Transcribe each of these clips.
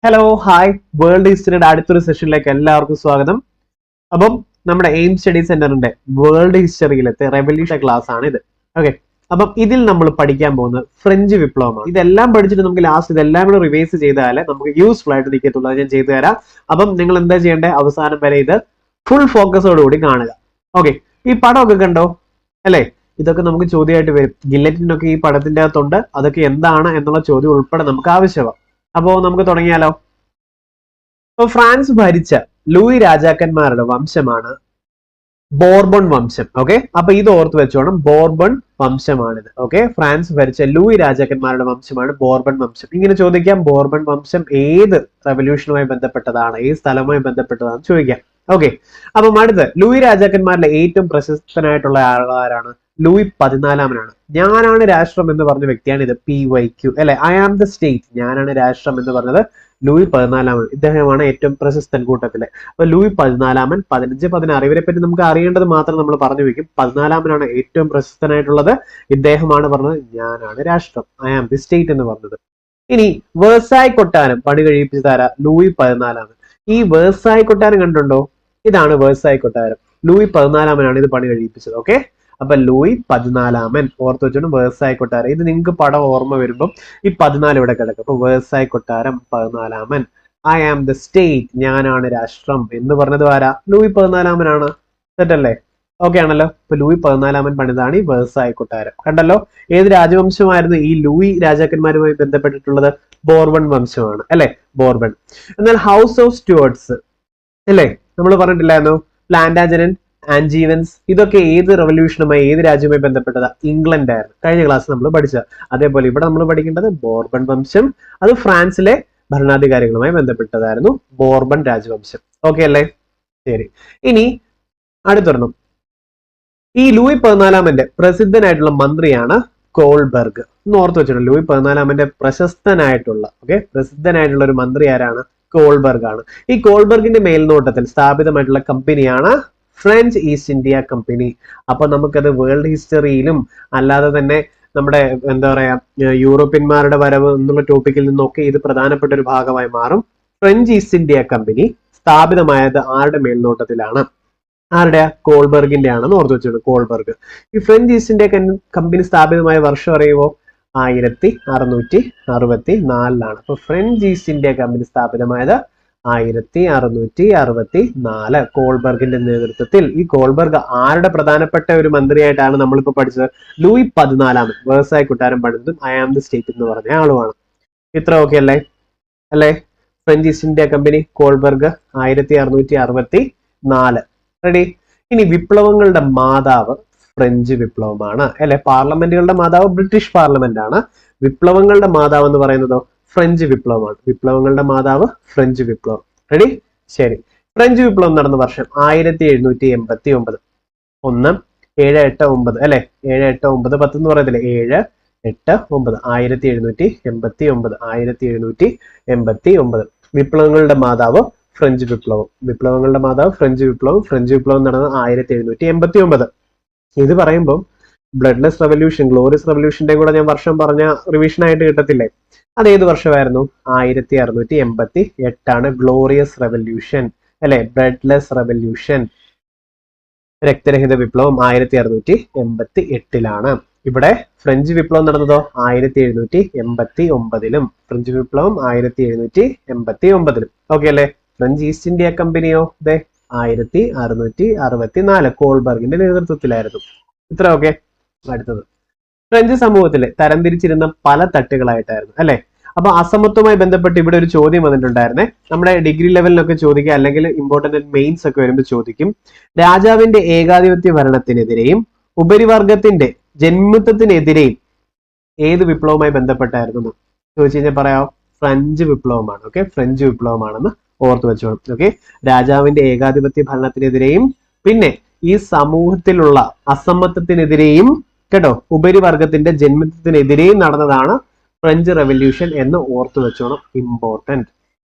Hello hi world ഹിസ്റ്ററിയുടെ അടുത്തൊരു സെഷനിലേക്ക് എല്ലാവർക്കും സ്വാഗതം. അപ്പം നമ്മുടെ എയിം സ്റ്റഡി സെന്ററിന്റെ വേൾഡ് ഹിസ്റ്ററിയിലത്തെ റെവല്യൂഷൻ ക്ലാസ് ആണ് ഇത്. ഓക്കെ, അപ്പം ഇതിൽ നമ്മൾ പഠിക്കാൻ പോകുന്നത് ഫ്രഞ്ച് വിപ്ലവമാണ്. ഇതെല്ലാം പഠിച്ചിട്ട് നമുക്ക് ലാസ്റ്റ് ഇതെല്ലാം കൂടെ റിവൈസ് ചെയ്താലേ നമുക്ക് യൂസ്ഫുൾ ആയിട്ട് നിൽക്കത്തുള്ളൂ. അത് ഞാൻ ചെയ്തു തരാം. അപ്പം നിങ്ങൾ എന്താ ചെയ്യേണ്ടത്, അവസാനം വരെ ഇത് ഫുൾ ഫോക്കസോടുകൂടി കാണുക. ഓക്കെ, ഈ പടമൊക്കെ കണ്ടോ അല്ലേ? ഇതൊക്കെ നമുക്ക് ചോദ്യമായിട്ട് വരും. ഗില്ലറ്റിനൊക്കെ ഈ പടത്തിന്റെ അകത്തുണ്ട്. അതൊക്കെ എന്താണ് എന്നുള്ള ചോദ്യം ഉൾപ്പെടെ നമുക്ക് ആവശ്യമാണ്. അപ്പോ നമുക്ക് തുടങ്ങിയാലോ? അപ്പൊ ഫ്രാൻസ് ഭരിച്ച ലൂയി രാജാക്കന്മാരുടെ വംശമാണ് ബോർബൺ വംശം. ഓക്കെ, അപ്പൊ ഇത് ഓർത്ത് വെച്ചോണം, ബോർബൺ വംശമാണിത്. ഓക്കെ, ഫ്രാൻസ് ഭരിച്ച ലൂയി രാജാക്കന്മാരുടെ വംശമാണ് ബോർബൺ വംശം. ഇങ്ങനെ ചോദിക്കാം, ബോർബൺ വംശം ഏത് റെവല്യൂഷനുമായി ബന്ധപ്പെട്ടതാണ്, ഏത് സ്ഥലവുമായി ബന്ധപ്പെട്ടതാണ് ചോദിക്കാം. ഓക്കെ, അപ്പം അടുത്ത് ലൂയി രാജാക്കന്മാരിലെ ഏറ്റവും പ്രശസ്തനായിട്ടുള്ള ആളാരാണ്? ലൂയി 14 ഞാനാണ് രാഷ്ട്രം എന്ന് പറഞ്ഞ വ്യക്തിയാണ് ഇത്. PYQ അല്ലെ, ഐ ആം ദ സ്റ്റേറ്റ്, ഞാനാണ് രാഷ്ട്രം എന്ന് പറഞ്ഞത് ലൂയി 14 ഇദ്ദേഹമാണ് ഏറ്റവും പ്രശസ്തൻ കൂട്ടത്തില്. അപ്പൊ ലൂയി 14, 15, 16 ഇവരെ പറ്റി നമുക്ക് അറിയേണ്ടത് മാത്രം നമ്മൾ പറഞ്ഞു വെക്കും. 14 ഏറ്റവും പ്രശസ്തനായിട്ടുള്ളത്. ഇദ്ദേഹമാണ് പറഞ്ഞത് ഞാനാണ് രാഷ്ട്രം, ഐ ആം ദി സ്റ്റേറ്റ് എന്ന് പറഞ്ഞത്. ഇനി വേഴ്സായ് കൊട്ടാരം പണി കഴിപ്പിച്ചതാരാ? ലൂയി 14. ഈ വേഴ്സായ് കൊട്ടാരം കണ്ടുണ്ടോ? ഇതാണ് വേഴ്സായ് കൊട്ടാരം. ലൂയി 14 ഇത് പണി കഴിപ്പിച്ചത്. ഓക്കെ, അപ്പൊ ലൂയി 14 ഓർത്ത് വെച്ചോണ്ട് വേഴ്സായ് കൊട്ടാരം. ഇത് നിങ്ങൾക്ക് പടം ഓർമ്മ വരുമ്പം ഈ 14 ഇവിടെ കിടക്കും. അപ്പൊ വേഴ്സായ് കൊട്ടാരം 14, ഐ ആം ദ സ്റ്റേറ്റ്, ഞാനാണ് രാഷ്ട്രം എന്ന് പറഞ്ഞത് ആരാ? ലൂയി 14 സെറ്റല്ലേ? ഓക്കെ ആണല്ലോ. ഇപ്പൊ ലൂയി 14 പണിതാണ് ഈ വേഴ്സായ് കൊട്ടാരം. കണ്ടല്ലോ, ഏത് രാജവംശമായിരുന്നു ഈ ലൂയി രാജാക്കന്മാരുമായി ബന്ധപ്പെട്ടിട്ടുള്ളത്? ബോർബൺ വംശമാണ് അല്ലെ, ബോർബൺ. എന്നാൽ ഹൗസ് ഓഫ് സ്റ്റുവർട്ട്സ് അല്ലേ, നമ്മൾ പറഞ്ഞിട്ടില്ലായിരുന്നു, പ്ലാന്റാജനൻ, ആൻജീവൻസ്, ഇതൊക്കെ ഏത് റെവല്യൂഷനുമായി ഏത് രാജ്യവുമായി ബന്ധപ്പെട്ടതാ? ഇംഗ്ലണ്ട് ആയിരുന്നു. കഴിഞ്ഞ ക്ലാസ് നമ്മൾ പഠിച്ചത്. അതേപോലെ ഇവിടെ നമ്മൾ പഠിക്കേണ്ടത് ബോർബൺ വംശം, അത് ഫ്രാൻസിലെ ഭരണാധികാരികളുമായി ബന്ധപ്പെട്ടതായിരുന്നു ബോർബൺ രാജവംശം. ഓക്കെ അല്ലേ? ശരി, ഇനി അടുത്തൊരെണ്ണം. ഈ ലൂയി 14 പ്രസിദ്ധനായിട്ടുള്ള മന്ത്രിയാണ് കോൾബർഗ്. ഒന്ന് ഓർത്ത് വെച്ചിട്ടുണ്ട്, ലൂയി 14 പ്രസിദ്ധനായിട്ടുള്ള ഒരു മന്ത്രി ആരാണ്? കോൾബർഗ് ആണ്. ഈ കോൾബർഗിന്റെ മേൽനോട്ടത്തിൽ സ്ഥാപിതമായിട്ടുള്ള കമ്പനിയാണ് ഫ്രഞ്ച് ഈസ്റ്റ് ഇന്ത്യ കമ്പനി. അപ്പൊ നമുക്കത് വേൾഡ് ഹിസ്റ്ററിയിലും അല്ലാതെ തന്നെ നമ്മുടെ എന്താ പറയാ യൂറോപ്യന്മാരുടെ വരവ് എന്നുള്ള ടോപ്പിക്കിൽ നിന്നൊക്കെ ഇത് പ്രധാനപ്പെട്ട ഒരു ഭാഗമായി മാറും. ഫ്രഞ്ച് ഈസ്റ്റ് ഇന്ത്യ കമ്പനി സ്ഥാപിതമായത് ആരുടെ മേൽനോട്ടത്തിലാണ്? ആരുടെ? കോൾബർഗിന്റെ ആണെന്ന് ഓർത്ത് വെച്ചോളൂ. കോൾബർഗ്. ഈ ഫ്രഞ്ച് ഈസ്റ്റ് ഇന്ത്യ കമ്പനി സ്ഥാപിതമായ വർഷം അറിയുമോ? 1664. അപ്പൊ ഫ്രഞ്ച് ഈസ്റ്റ് ഇന്ത്യ കമ്പനി സ്ഥാപിതമായത് 1664 കോൾബർഗിന്റെ നേതൃത്വത്തിൽ. ഈ കോൾബർഗ് ആരുടെ പ്രധാനപ്പെട്ട ഒരു മന്ത്രിയായിട്ടാണ് നമ്മളിപ്പോ പഠിച്ചത്? ലൂയി 14 വേഴ്സായ് കൊട്ടാരം പണിതും ഐ ആം ദി സ്റ്റേറ്റ് എന്ന് പറഞ്ഞ ആളുമാണ്. ഇത്ര ഓക്കെ അല്ലേ? അല്ലേ? French East India company, Kohlberg, 1664. Ready? ഇനി വിപ്ലവങ്ങളുടെ മാതാവ് ഫ്രഞ്ച് വിപ്ലവമാണ് അല്ലെ. പാർലമെന്റുകളുടെ മാതാവ് ബ്രിട്ടീഷ് പാർലമെന്റ് ആണ്. വിപ്ലവങ്ങളുടെ മാതാവ് എന്ന് പറയുന്നതോ ഫ്രഞ്ച് വിപ്ലവമാണ്. വിപ്ലവങ്ങളുടെ മാതാവ് ഫ്രഞ്ച് വിപ്ലവം. റെഡി? ശരി. ഫ്രഞ്ച് വിപ്ലവം നടന്ന വർഷം 1789. 1, 7, 8, 9 അല്ലെ. 7, 8, 9, 10 എന്ന് പറയത്തില്ലേ? 7, 8, 9 1789. 1789 വിപ്ലവങ്ങളുടെ മാതാവ് ഫ്രഞ്ച് വിപ്ലവം. വിപ്ലവങ്ങളുടെ മാതാവ് ഫ്രഞ്ച് വിപ്ലവം. ഫ്രഞ്ച് വിപ്ലവം നടന്നത് 1789. ഇത് പറയുമ്പോൾ ബ്ലഡ്ലെസ് റെവല്യൂഷൻ, ഗ്ലോറിയസ് റെവല്യൂഷന്റെ കൂടെ ഞാൻ വർഷം പറഞ്ഞ റിവിഷൻ ആയിട്ട് കിട്ടത്തില്ലേ? അത് ഏത് വർഷമായിരുന്നു? 1688 ഗ്ലോറിയസ് റെവല്യൂഷൻ അല്ലെ, ബ്ലഡ്ലെസ് റെവല്യൂഷൻ, രക്തരഹിത വിപ്ലവം 1688. ഇവിടെ ഫ്രഞ്ച് വിപ്ലവം നടന്നതോ 1789. ഫ്രഞ്ച് വിപ്ലവം 1789. ഓക്കെ അല്ലെ? ഫ്രഞ്ച് ഈസ്റ്റ് ഇന്ത്യ കമ്പനിയോ 1664 കോൾബർഗിന്റെ നേതൃത്വത്തിലായിരുന്നു. ഇത്ര ഓക്കെ. അടുത്തത്, ഫ്രഞ്ച് സമൂഹത്തില് തരംതിരിച്ചിരുന്ന പല തട്ടുകളായിട്ടായിരുന്നു അല്ലെ. അപ്പൊ അസമത്വമായി ബന്ധപ്പെട്ട് ഇവിടെ ഒരു ചോദ്യം വന്നിട്ടുണ്ടായിരുന്നേ. നമ്മുടെ ഡിഗ്രി ലെവലിലൊക്കെ ചോദിക്കുക, അല്ലെങ്കിൽ ഇമ്പോർട്ടന്റ് മെയിൻസ് ഒക്കെ വരുമ്പോൾ ചോദിക്കും. രാജാവിന്റെ ഏകാധിപത്യ ഭരണത്തിനെതിരെയും ഉപരിവർഗത്തിന്റെ ജന്മിത്വത്തിനെതിരെയും ഏത് വിപ്ലവവുമായി ബന്ധപ്പെട്ടായിരുന്നു ചോദിച്ചു കഴിഞ്ഞാൽ പറയാം, ഫ്രഞ്ച് വിപ്ലവമാണ്. ഓക്കെ, ഫ്രഞ്ച് വിപ്ലവമാണെന്ന് ഓർത്തു വെച്ചോളും. ഓക്കെ, രാജാവിന്റെ ഏകാധിപത്യ ഭരണത്തിനെതിരെയും പിന്നെ ഈ സമൂഹത്തിലുള്ള അസമത്വത്തിനെതിരെയും കേട്ടോ, ഉപരിവർഗത്തിന്റെ ജന്മിത്വത്തിനെതിരെയും നടന്നതാണ് ഫ്രഞ്ച് റെവല്യൂഷൻ എന്ന് ഓർത്തു വെച്ചോണം. ഇമ്പോർട്ടന്റ്.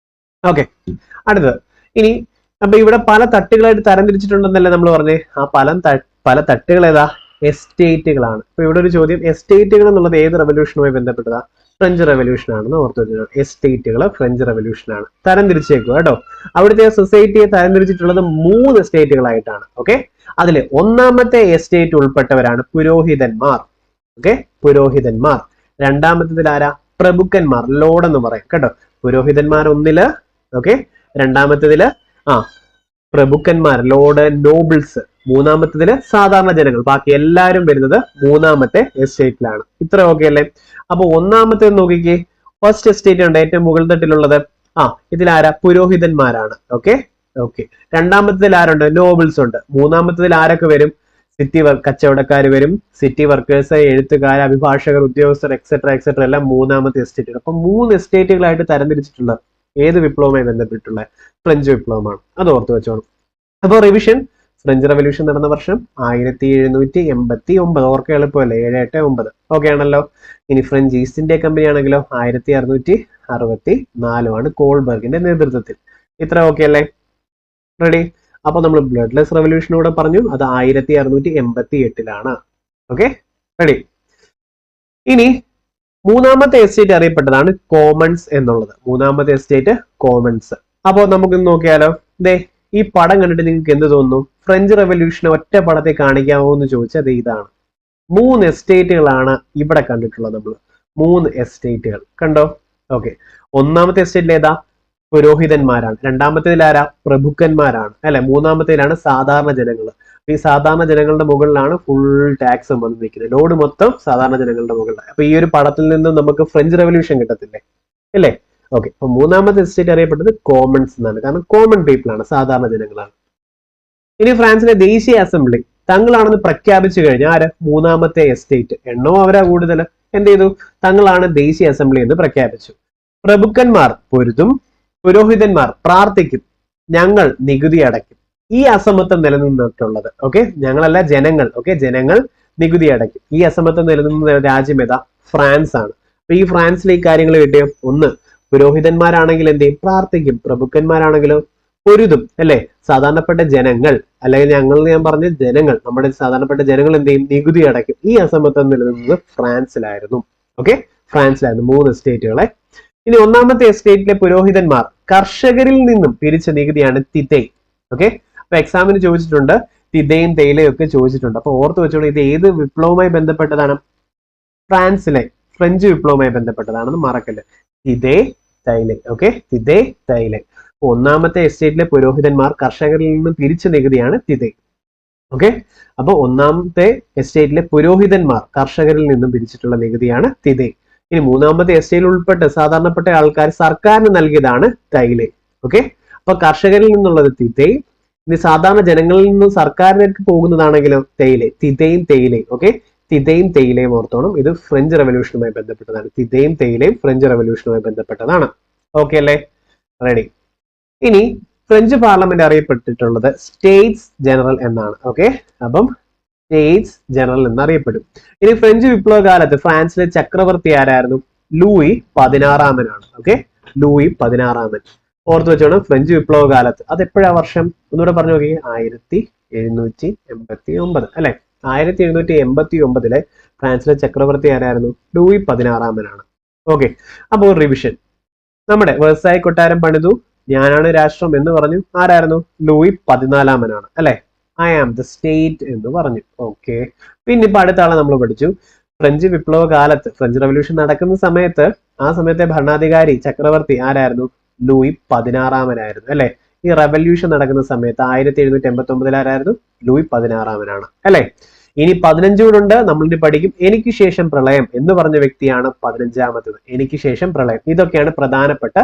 ഓക്കെ, അടുത്തത്. ഇനി അപ്പൊ ഇവിടെ പല തട്ടുകളായിട്ട് തരംതിരിച്ചിട്ടുണ്ടെന്നല്ലേ നമ്മൾ പറഞ്ഞേ. ആ പല തട്ടുകൾ ഏതാ? എസ്റ്റേറ്റുകളാണ്. അപ്പൊ ഇവിടെ ഒരു ചോദ്യം, എസ്റ്റേറ്റുകൾ എന്നുള്ളത് ഏത് റെവല്യൂഷനുമായി ബന്ധപ്പെട്ടതാ? ഫ്രഞ്ച് റെവല്യൂഷൻ ആണെന്ന് ഓർത്ത് വെച്ചോ. എസ്റ്റേറ്റുകൾ ഫ്രഞ്ച് റെവല്യൂഷൻ ആണ്. തരംതിരിച്ചേക്കുക കേട്ടോ. അവിടുത്തെ സൊസൈറ്റിയെ തരംതിരിച്ചിട്ടുള്ളത് 3 എസ്റ്റേറ്റുകളായിട്ടാണ്. ഓക്കെ, അതിൽ ഒന്നാമത്തെ എസ്റ്റേറ്റ് ഉൾപ്പെട്ടവരാണ് പുരോഹിതന്മാർ. ഓക്കെ, പുരോഹിതന്മാർ. രണ്ടാമത്തേതിൽ ആരാ? പ്രഭുക്കന്മാർ, ലോഡ് എന്ന് പറയും കേട്ടോ. പുരോഹിതന്മാർ ഒന്നില്, ഓക്കെ. രണ്ടാമത്തേതില് പ്രഭുക്കന്മാർ, ലോഡ്, നോബിൾസ്. മൂന്നാമത്തേതില് സാധാരണ ജനങ്ങൾ. ബാക്കി എല്ലാവരും വരുന്നത് മൂന്നാമത്തെ എസ്റ്റേറ്റിലാണ്. ഇത്ര ഓക്കെ അല്ലേ? അപ്പൊ ഒന്നാമത്തെ നോക്കിക്കേ, ഫസ്റ്റ് എസ്റ്റേറ്റ് ഉണ്ട് ഏറ്റവും മുകൾ തട്ടിലുള്ളത്. ഇതിലാരാ? പുരോഹിതന്മാരാണ്. Okay okay. രണ്ടാമത്തേതിൽ ആരുണ്ട്? നോബിൾസ് ഉണ്ട്. മൂന്നാമത്തേതിൽ ആരൊക്കെ വരും? സിറ്റി കച്ചവടക്കാർ വരും, സിറ്റി വർക്കേഴ്സ്, എഴുത്തുകാർ, അഭിഭാഷകർ, ഉദ്യോഗസ്ഥർ, എക്സെട്ര എക്സെട്ര എല്ലാം മൂന്നാമത്തെ എസ്റ്റേറ്റ്. അപ്പൊ 3 എസ്റ്റേറ്റുകളായിട്ട് തരംതിരിച്ചിട്ടുള്ള ഏത് വിപ്ലവവുമായി ബന്ധപ്പെട്ടുള്ള? ഫ്രഞ്ച് വിപ്ലവമാണ്. അത് ഓർത്ത് വെച്ചോണം. അപ്പോൾ റിവിഷൻ: ഫ്രഞ്ച് റെവല്യൂഷൻ നടന്ന വർഷം 1789. ഓർക്ക എളുപ്പമല്ലേ? 789. ഓക്കെ ആണല്ലോ. ഇനി ഫ്രഞ്ച് ഈസ്റ്റ് ഇന്ത്യ കമ്പനി ആണെങ്കിലോ 1664 കോൾബർഗിന്റെ നേതൃത്വത്തിൽ. ഇത്ര ഓക്കെ അല്ലേ? റെഡി? അപ്പൊ നമ്മൾ ബ്ലഡ്ലെസ് റെവല്യൂഷനൂടെ പറഞ്ഞു, അത് 1688. Okay, ready? ഇനി മൂന്നാമത്തെ എസ്റ്റേറ്റ് അറിയപ്പെട്ടതാണ് കോമൺസ് എന്നുള്ളത്. മൂന്നാമത്തെ എസ്റ്റേറ്റ് കോമൺസ്. അപ്പോ നമുക്ക് നോക്കിയാലോ. ദേ ഈ പടം കണ്ടിട്ട് നിങ്ങൾക്ക് എന്ത് തോന്നുന്നു? ഫ്രഞ്ച് റെവല്യൂഷൻ ഒറ്റ പടത്തെ കാണിക്കാമോ എന്ന് ചോദിച്ചാൽ ഇതാണ്. 3 എസ്റ്റേറ്റുകളാണ് ഇവിടെ കണ്ടിട്ടുള്ളത് നമ്മൾ. 3 എസ്റ്റേറ്റുകൾ കണ്ടോ? ഓക്കെ. ഒന്നാമത്തെ എസ്റ്റേറ്റിൽ ഏതാ? പുരോഹിതന്മാരാണ്. രണ്ടാമത്തേതിൽ ആരാ? പ്രഭുക്കന്മാരാണ് അല്ലെ? മൂന്നാമത്തേതിലാണ് സാധാരണ ജനങ്ങൾ. ഈ സാധാരണ ജനങ്ങളുടെ മുകളിലാണ് ഫുൾ ടാക്സ് വന്ന് നിൽക്കുന്നത്. ലോഡ് മൊത്തം സാധാരണ ജനങ്ങളുടെ മുകളിലാണ്. അപ്പൊ ഈ ഒരു പടത്തിൽ നിന്ന് നമുക്ക് ഫ്രഞ്ച് റെവല്യൂഷൻ കിട്ടത്തില്ലേ? അല്ലേ? ഓക്കെ. അപ്പൊ മൂന്നാമത്തെ എസ്റ്റേറ്റ് അറിയപ്പെട്ടത് കോമൺസ് എന്നാണ്. കാരണം കോമൺ പീപ്പിൾ ആണ്, സാധാരണ ജനങ്ങളാണ്. ഇനി ഫ്രാൻസിലെ ദേശീയ അസംബ്ലി തങ്ങളാണെന്ന് പ്രഖ്യാപിച്ചു കഴിഞ്ഞാൽ ആര്? മൂന്നാമത്തെ എസ്റ്റേറ്റ്. എണ്ണവും അവരാ കൂടുതൽ. എന്ത് ചെയ്തു? തങ്ങളാണ് ദേശീയ അസംബ്ലി എന്ന് പ്രഖ്യാപിച്ചു. പ്രഭുക്കന്മാർ പൊരുതും, പുരോഹിതന്മാർ പ്രാർത്ഥിക്കും, ഞങ്ങൾ നികുതി അടയ്ക്കും. ഈ അസമത്വം നിലനിന്നിട്ടുള്ളത്. ഓക്കെ, ഞങ്ങളല്ല, ജനങ്ങൾ. ഓക്കെ, ജനങ്ങൾ നികുതി അടയ്ക്കും. ഈ അസമത്വം നിലനിന്ന രാജ്യം ഏതാ? ഫ്രാൻസ് ആണ്. അപ്പൊ ഈ ഫ്രാൻസിൽ ഈ കാര്യങ്ങൾ കിട്ടിയോ? ഒന്ന്, പുരോഹിതന്മാരാണെങ്കിൽ എന്ത് ചെയ്യും? പ്രാർത്ഥിക്കും. പ്രഭുക്കന്മാരാണെങ്കിലോ പൊരുതും അല്ലെ? സാധാരണപ്പെട്ട ജനങ്ങൾ, അല്ലെങ്കിൽ ഞങ്ങൾ ഞാൻ പറഞ്ഞ ജനങ്ങൾ, നമ്മുടെ സാധാരണപ്പെട്ട ജനങ്ങൾ എന്ത് ചെയ്യും? നികുതി അടയ്ക്കും. ഈ അസമത്വം നിലനിന്നത് ഫ്രാൻസിലായിരുന്നു. ഓക്കെ, ഫ്രാൻസിലായിരുന്നു. 3 എസ്റ്റേറ്റുകളെ. ഇനി ഒന്നാമത്തെ എസ്റ്റേറ്റിലെ പുരോഹിതന്മാർ കർഷകരിൽ നിന്നും പിരിച്ച നികുതിയാണ് തിതൈ. ഓക്കെ, അപ്പൊ എക്സാമിന് ചോദിച്ചിട്ടുണ്ട്, തിതയും തേയിലയും ഒക്കെ ചോദിച്ചിട്ടുണ്ട്. അപ്പൊ ഓർത്ത് വെച്ചോളൂ, ഇത് ഏത് വിപ്ലവവുമായി ബന്ധപ്പെട്ടതാണ്? ഫ്രാൻസിലെ ഫ്രഞ്ച് വിപ്ലവവുമായി ബന്ധപ്പെട്ടതാണെന്ന് മറക്കല്ല. തിതേ തൈലെ. ഓക്കെ, തിതേ തൈലെ. ഒന്നാമത്തെ എസ്റ്റേറ്റിലെ പുരോഹിതന്മാർ കർഷകരിൽ നിന്നും പിരിച്ച നികുതിയാണ് തിതൈ. ഓക്കെ, അപ്പൊ ഒന്നാമത്തെ എസ്റ്റേറ്റിലെ പുരോഹിതന്മാർ കർഷകരിൽ നിന്നും പിരിച്ചിട്ടുള്ള നികുതിയാണ് തിതൈ. ഇനി മൂന്നാമത്തെ എസ്റ്റേറ്റിൽ ഉൾപ്പെട്ട് സാധാരണപ്പെട്ട ആൾക്കാർ സർക്കാരിന് നൽകിയതാണ് തൈലെ. ഓക്കെ, അപ്പൊ കർഷകരിൽ നിന്നുള്ളത് തിതൈ. ഇനി സാധാരണ ജനങ്ങളിൽ നിന്നും സർക്കാരിലേക്ക് പോകുന്നതാണെങ്കിലും തേയിലെ. തിതയും തേയിലയും. ഓക്കെ, തിതയും തേയിലയും ഓർത്തോണം. ഇത് ഫ്രഞ്ച് റെവല്യൂഷനുമായി ബന്ധപ്പെട്ടതാണ്. തിതയും തേയിലയും ഫ്രഞ്ച് റെവല്യൂഷനുമായി ബന്ധപ്പെട്ടതാണ്. ഓക്കെ അല്ലേ? റെഡി? ഇനി ഫ്രഞ്ച് പാർലമെന്റ് അറിയപ്പെട്ടിട്ടുള്ളത് സ്റ്റേറ്റ്സ് ജനറൽ എന്നാണ്. ഓക്കെ, അപ്പം സ്റ്റേറ്റ്സ് ജനറൽ എന്നറിയപ്പെടും. ഇനി ഫ്രഞ്ച് വിപ്ലവ കാലത്ത് ഫ്രാൻസിലെ ചക്രവർത്തി ആരായിരുന്നു? ലൂയി 16-മനാണ്. ഓക്കെ, ലൂയി 16-മൻ. ഓർത്ത് വെച്ചോണം, ഫ്രഞ്ച് വിപ്ലവ കാലത്ത്. അത് എപ്പോഴാ വർഷം? ഒന്നുകൂടെ പറഞ്ഞു നോക്കി. 1789 അല്ലെ? 1789 ഫ്രാൻസിലെ ചക്രവർത്തി ആരായിരുന്നു? ലൂയി 16-മനാണ്. ഓക്കെ, അപ്പോൾ റിവിഷൻ. നമ്മുടെ വെർസായ് കൊട്ടാരം പണിതു, ഞാനാണ് രാഷ്ട്രം എന്ന് പറഞ്ഞു. ആരായിരുന്നു? ലൂയി 14-മനാണ് അല്ലെ? ഐ ആം ദ സ്റ്റേറ്റ് എന്ന് പറഞ്ഞു. ഓക്കെ, പിന്നെ ഇപ്പൊ അടുത്ത ആളെ നമ്മൾ പഠിച്ചു. ഫ്രഞ്ച് വിപ്ലവ കാലത്ത്, ഫ്രഞ്ച് റെവല്യൂഷൻ നടക്കുന്ന സമയത്ത്, ആ സമയത്തെ ഭരണാധികാരി ചക്രവർത്തി ആരായിരുന്നു? ലൂയി 16-മനായിരുന്നു അല്ലെ? ഈ റെവല്യൂഷൻ നടക്കുന്ന സമയത്ത് 1789 ആരായിരുന്നു? ലൂയി 16-മനാണ് അല്ലെ? ഇനി 15 കൂടെ ഉണ്ട്, നമ്മളിനി പഠിക്കും. എനിക്ക് ശേഷം പ്രളയം എന്ന് പറഞ്ഞ വ്യക്തിയാണ് 15-മത്തത്. എനിക്ക് ശേഷം പ്രളയം. ഇതൊക്കെയാണ് പ്രധാനപ്പെട്ട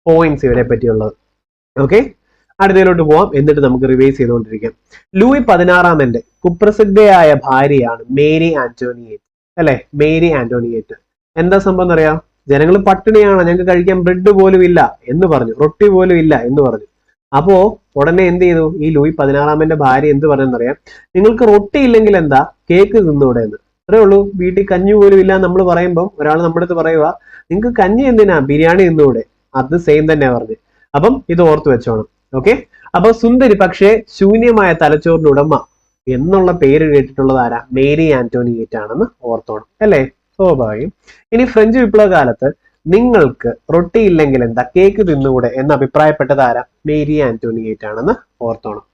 പോയിന്റ്സ് ഇവരെ പറ്റിയുള്ളത്. ഓക്കെ, അടുത്തതിലോട്ട് പോവാം, എന്നിട്ട് നമുക്ക് റിവൈസ് ചെയ്തുകൊണ്ടിരിക്കാം. ലൂയി 16-മന്റെ കുപ്രസിദ്ധയായ ഭാര്യയാണ് മേരി ആന്റോണിയേറ്റ് അല്ലെ? മേരി ആന്റോണിയേറ്റ്. എന്താ സംഭവം എന്നറിയാം? ജനങ്ങൾ പട്ടിണിയാണ്, ഞങ്ങൾക്ക് കഴിക്കാൻ ബ്രെഡ് പോലും ഇല്ല എന്ന് പറഞ്ഞു, റൊട്ടി പോലും ഇല്ല എന്ന് പറഞ്ഞു. അപ്പോ ഉടനെ എന്ത് ചെയ്തു? ഈ ലൂയി 16-മന്റെ ഭാര്യ എന്ത് പറഞ്ഞെന്നറിയാം? നിങ്ങൾക്ക് റൊട്ടി ഇല്ലെങ്കിൽ എന്താ, കേക്ക് തിന്നൂടെ എന്ന്. അത്രേ ഉള്ളൂ. വീട്ടിൽ കഞ്ഞി പോലും ഇല്ല നമ്മൾ പറയുമ്പോൾ ഒരാൾ നമ്മുടെ അടുത്ത് പറയുക, നിങ്ങൾക്ക് കഞ്ഞി എന്തിനാ, ബിരിയാണി തിന്നൂടെ? അത് സെയിം തന്നെ പറഞ്ഞു. അപ്പം ഇത് ഓർത്ത് വെച്ചോണം. ഓക്കെ, അപ്പൊ സുന്ദരി പക്ഷേ ശൂന്യമായ തലച്ചോറിനുടമ എന്നുള്ള പേര് കേട്ടിട്ടുള്ളത് ആരാ? മേരി ആന്റോണിയേറ്റ് ആണെന്ന് ഓർത്തോണം അല്ലേ? സ്വാഭാവികം. ഇനി ഫ്രഞ്ച് വിപ്ലവ കാലത്ത് നിങ്ങൾക്ക് റൊട്ടി ഇല്ലെങ്കിൽ എന്താ കേക്ക് തിന്നുകൂടെ എന്ന് അഭിപ്രായപ്പെട്ടത് ആരാ? മേരി ആന്റോണിയേറ്റ് ആണെന്ന് ഓർത്തോണം.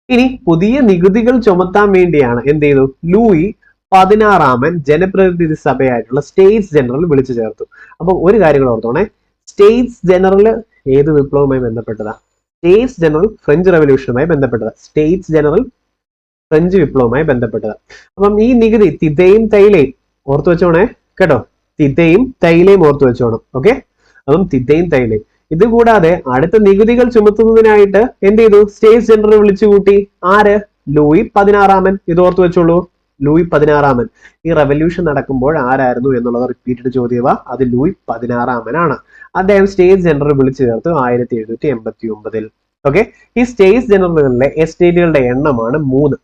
ഇനി പുതിയ നികുതികൾ ചുമത്താൻ വേണ്ടിയാണ് എന്ത് ചെയ്തു? ലൂയി 16 ജനപ്രതിനിധി സഭയായിട്ടുള്ള സ്റ്റേറ്റ്സ് ജനറൽ വിളിച്ചു ചേർത്തു. അപ്പൊ ഒരു കാര്യങ്ങൾ ഓർത്തോണേ, സ്റ്റേറ്റ്സ് ജനറൽ ഏത് വിപ്ലവവുമായി ബന്ധപ്പെട്ടതാ? സ്റ്റേറ്റ്സ് ജനറൽ ഫ്രഞ്ച് റവല്യൂഷനുമായി ബന്ധപ്പെട്ടതാ. സ്റ്റേറ്റ്സ് ജനറൽ ഫ്രഞ്ച് വിപ്ലവവുമായി ബന്ധപ്പെട്ടതാ. അപ്പം ഈ നികുതി തിതയും തൈലയും ഓർത്തു വെച്ചോണേ കേട്ടോ. തിതയും തൈലയും ഓർത്തു വെച്ചോണം. ഓക്കെ, അപ്പം തിതയും തൈലയും. ഇത് കൂടാതെ അടുത്ത നികുതികൾ ചുമത്തുന്നതിനായിട്ട് എന്ത് ചെയ്തു? സ്റ്റേറ്റ്സ് ജനറൽ വിളിച്ചു കൂട്ടി. ആര്? ലൂയി 16. ഇത് ഓർത്തു വെച്ചോളൂ, ലൂയി 16. ഈ റവല്യൂഷൻ നടക്കുമ്പോൾ ആരായിരുന്നു എന്നുള്ളത് റിപ്പീറ്റഡ് ചോദ്യമാ. അത് ലൂയി 16 ആണ്. അദ്ദേഹം സ്റ്റേറ്റ്സ് ജനറൽ വിളിച്ചു ചേർത്തു 1789. ഓക്കെ, ഈ സ്റ്റേറ്റ്സ് ജനറലുകളിലെ എസ്റ്റേറ്റുകളുടെ എണ്ണമാണ് 3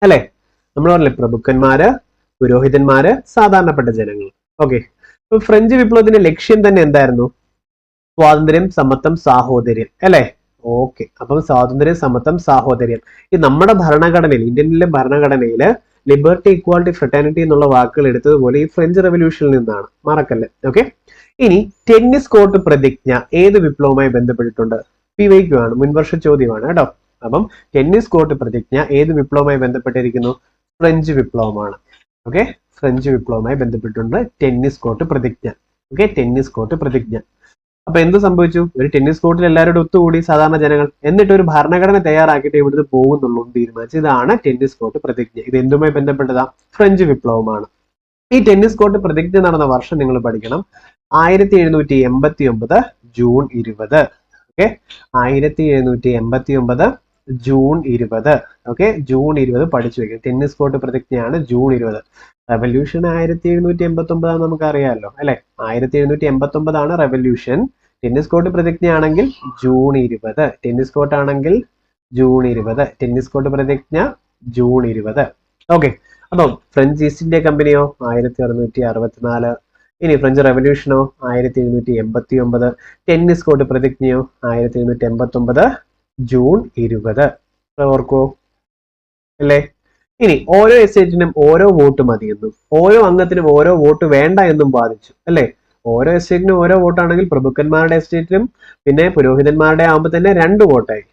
അല്ലെ? നമ്മൾ പറഞ്ഞില്ലേ, പ്രഭുക്കന്മാര്, പുരോഹിതന്മാര്, സാധാരണപ്പെട്ട ജനങ്ങൾ. ഓക്കെ, ഫ്രഞ്ച് വിപ്ലവത്തിന്റെ ലക്ഷ്യം തന്നെ എന്തായിരുന്നു? സ്വാതന്ത്ര്യം, സമത്വം, സാഹോദര്യം അല്ലെ? ഓക്കെ, അപ്പം സ്വാതന്ത്ര്യം, സമത്വം, സാഹോദര്യം. ഈ നമ്മുടെ ഭരണഘടനയിൽ, ഇന്ത്യയിലെ ഭരണഘടനയില് ലിബർട്ടി, ഇക്വാലിറ്റി, ഫ്രട്ടേണിറ്റി എന്നുള്ള വാക്കുകൾ എടുത്തതുപോലെ ഈ ഫ്രഞ്ച് റവല്യൂഷനിൽ നിന്നാണ്, മറക്കല്ലേ. ഓക്കെ, ഇനി ടെന്നീസ് കോർട്ട് പ്രതിജ്ഞ ഏത് വിപ്ലവവുമായി ബന്ധപ്പെട്ടിട്ടുണ്ട്? PYQ ആണ്, മുൻവർഷ ചോദ്യമാണ് കേട്ടോ. അപ്പം ടെന്നീസ് കോർട്ട് പ്രതിജ്ഞ ഏത് വിപ്ലവവുമായി ബന്ധപ്പെട്ടിരിക്കുന്നു? ഫ്രഞ്ച് വിപ്ലവമാണ്. ഓക്കെ, ഫ്രഞ്ച് വിപ്ലവവുമായി ബന്ധപ്പെട്ടിട്ടുണ്ട് ടെന്നീസ് കോർട്ട് പ്രതിജ്ഞ. ഓക്കെ, ടെന്നീസ് കോർട്ട് പ്രതിജ്ഞ. അപ്പൊ എന്ത് സംഭവിച്ചു? ഒരു ടെന്നീസ് കോർട്ടിൽ എല്ലാവരും ഒത്തുകൂടി സാധാരണ ജനങ്ങൾ, എന്നിട്ട് ഒരു ഭരണഘടന തയ്യാറാക്കിയിട്ട് ഇവിടുന്ന് പോകുന്നുള്ളൂ എന്ന് തീരുമാനിച്ചു. ഇതാണ് ടെന്നീസ് കോർട്ട് പ്രതിജ്ഞ. ഇത് എന്തുമായി ബന്ധപ്പെട്ടതാ? ഫ്രഞ്ച് വിപ്ലവമാണ്. ഈ ടെന്നീസ് കോർട്ട് പ്രതിജ്ഞ നടന്ന വർഷം നിങ്ങൾ പഠിക്കണം, 1789 June 20. Okay, 1789 June 20. Okay, June 20 പഠിച്ചു വെക്കും. ടെന്നീസ് കോർട്ട് പ്രതിജ്ഞയാണ് ജൂൺ 20. റവല്യൂഷൻ 1789 നമുക്ക് അറിയാമല്ലോ അല്ലെ? 1789 ആണ് റവല്യൂഷൻ. ടെന്നീസ് കോർട്ട് പ്രതിജ്ഞയാണെങ്കിൽ ജൂൺ 20. ടെന്നീസ് കോർട്ട് ആണെങ്കിൽ ജൂൺ 20. ടെന്നീസ് കോർട്ട് പ്രതിജ്ഞ ജൂൺ 20. ഓക്കെ, അപ്പം ഫ്രഞ്ച് ഈസ്റ്റ് ഇന്ത്യ കമ്പനിയോ 1664. ഇനി ഫ്രഞ്ച് റവല്യൂഷനോ 1789. ടെന്നീസ് കോർട്ട് പ്രതിജ്ഞയോ 1789 ജൂൺ 20. ഓർക്കോ അല്ലേ? ഇനി ഓരോ എസ്റ്റേറ്റിനും ഓരോ വോട്ട് മതിയെന്നും ഓരോ അംഗത്തിനും ഓരോ വോട്ട് വേണ്ട എന്നും വാദിച്ചു അല്ലെ? ഓരോ എസ്റ്റേറ്റിനും ഓരോ വോട്ടാണെങ്കിൽ പ്രഭുക്കന്മാരുടെ എസ്റ്റേറ്റിനും പിന്നെ പുരോഹിതന്മാരുടെ ആകുമ്പോൾ തന്നെ 2 വോട്ടായി.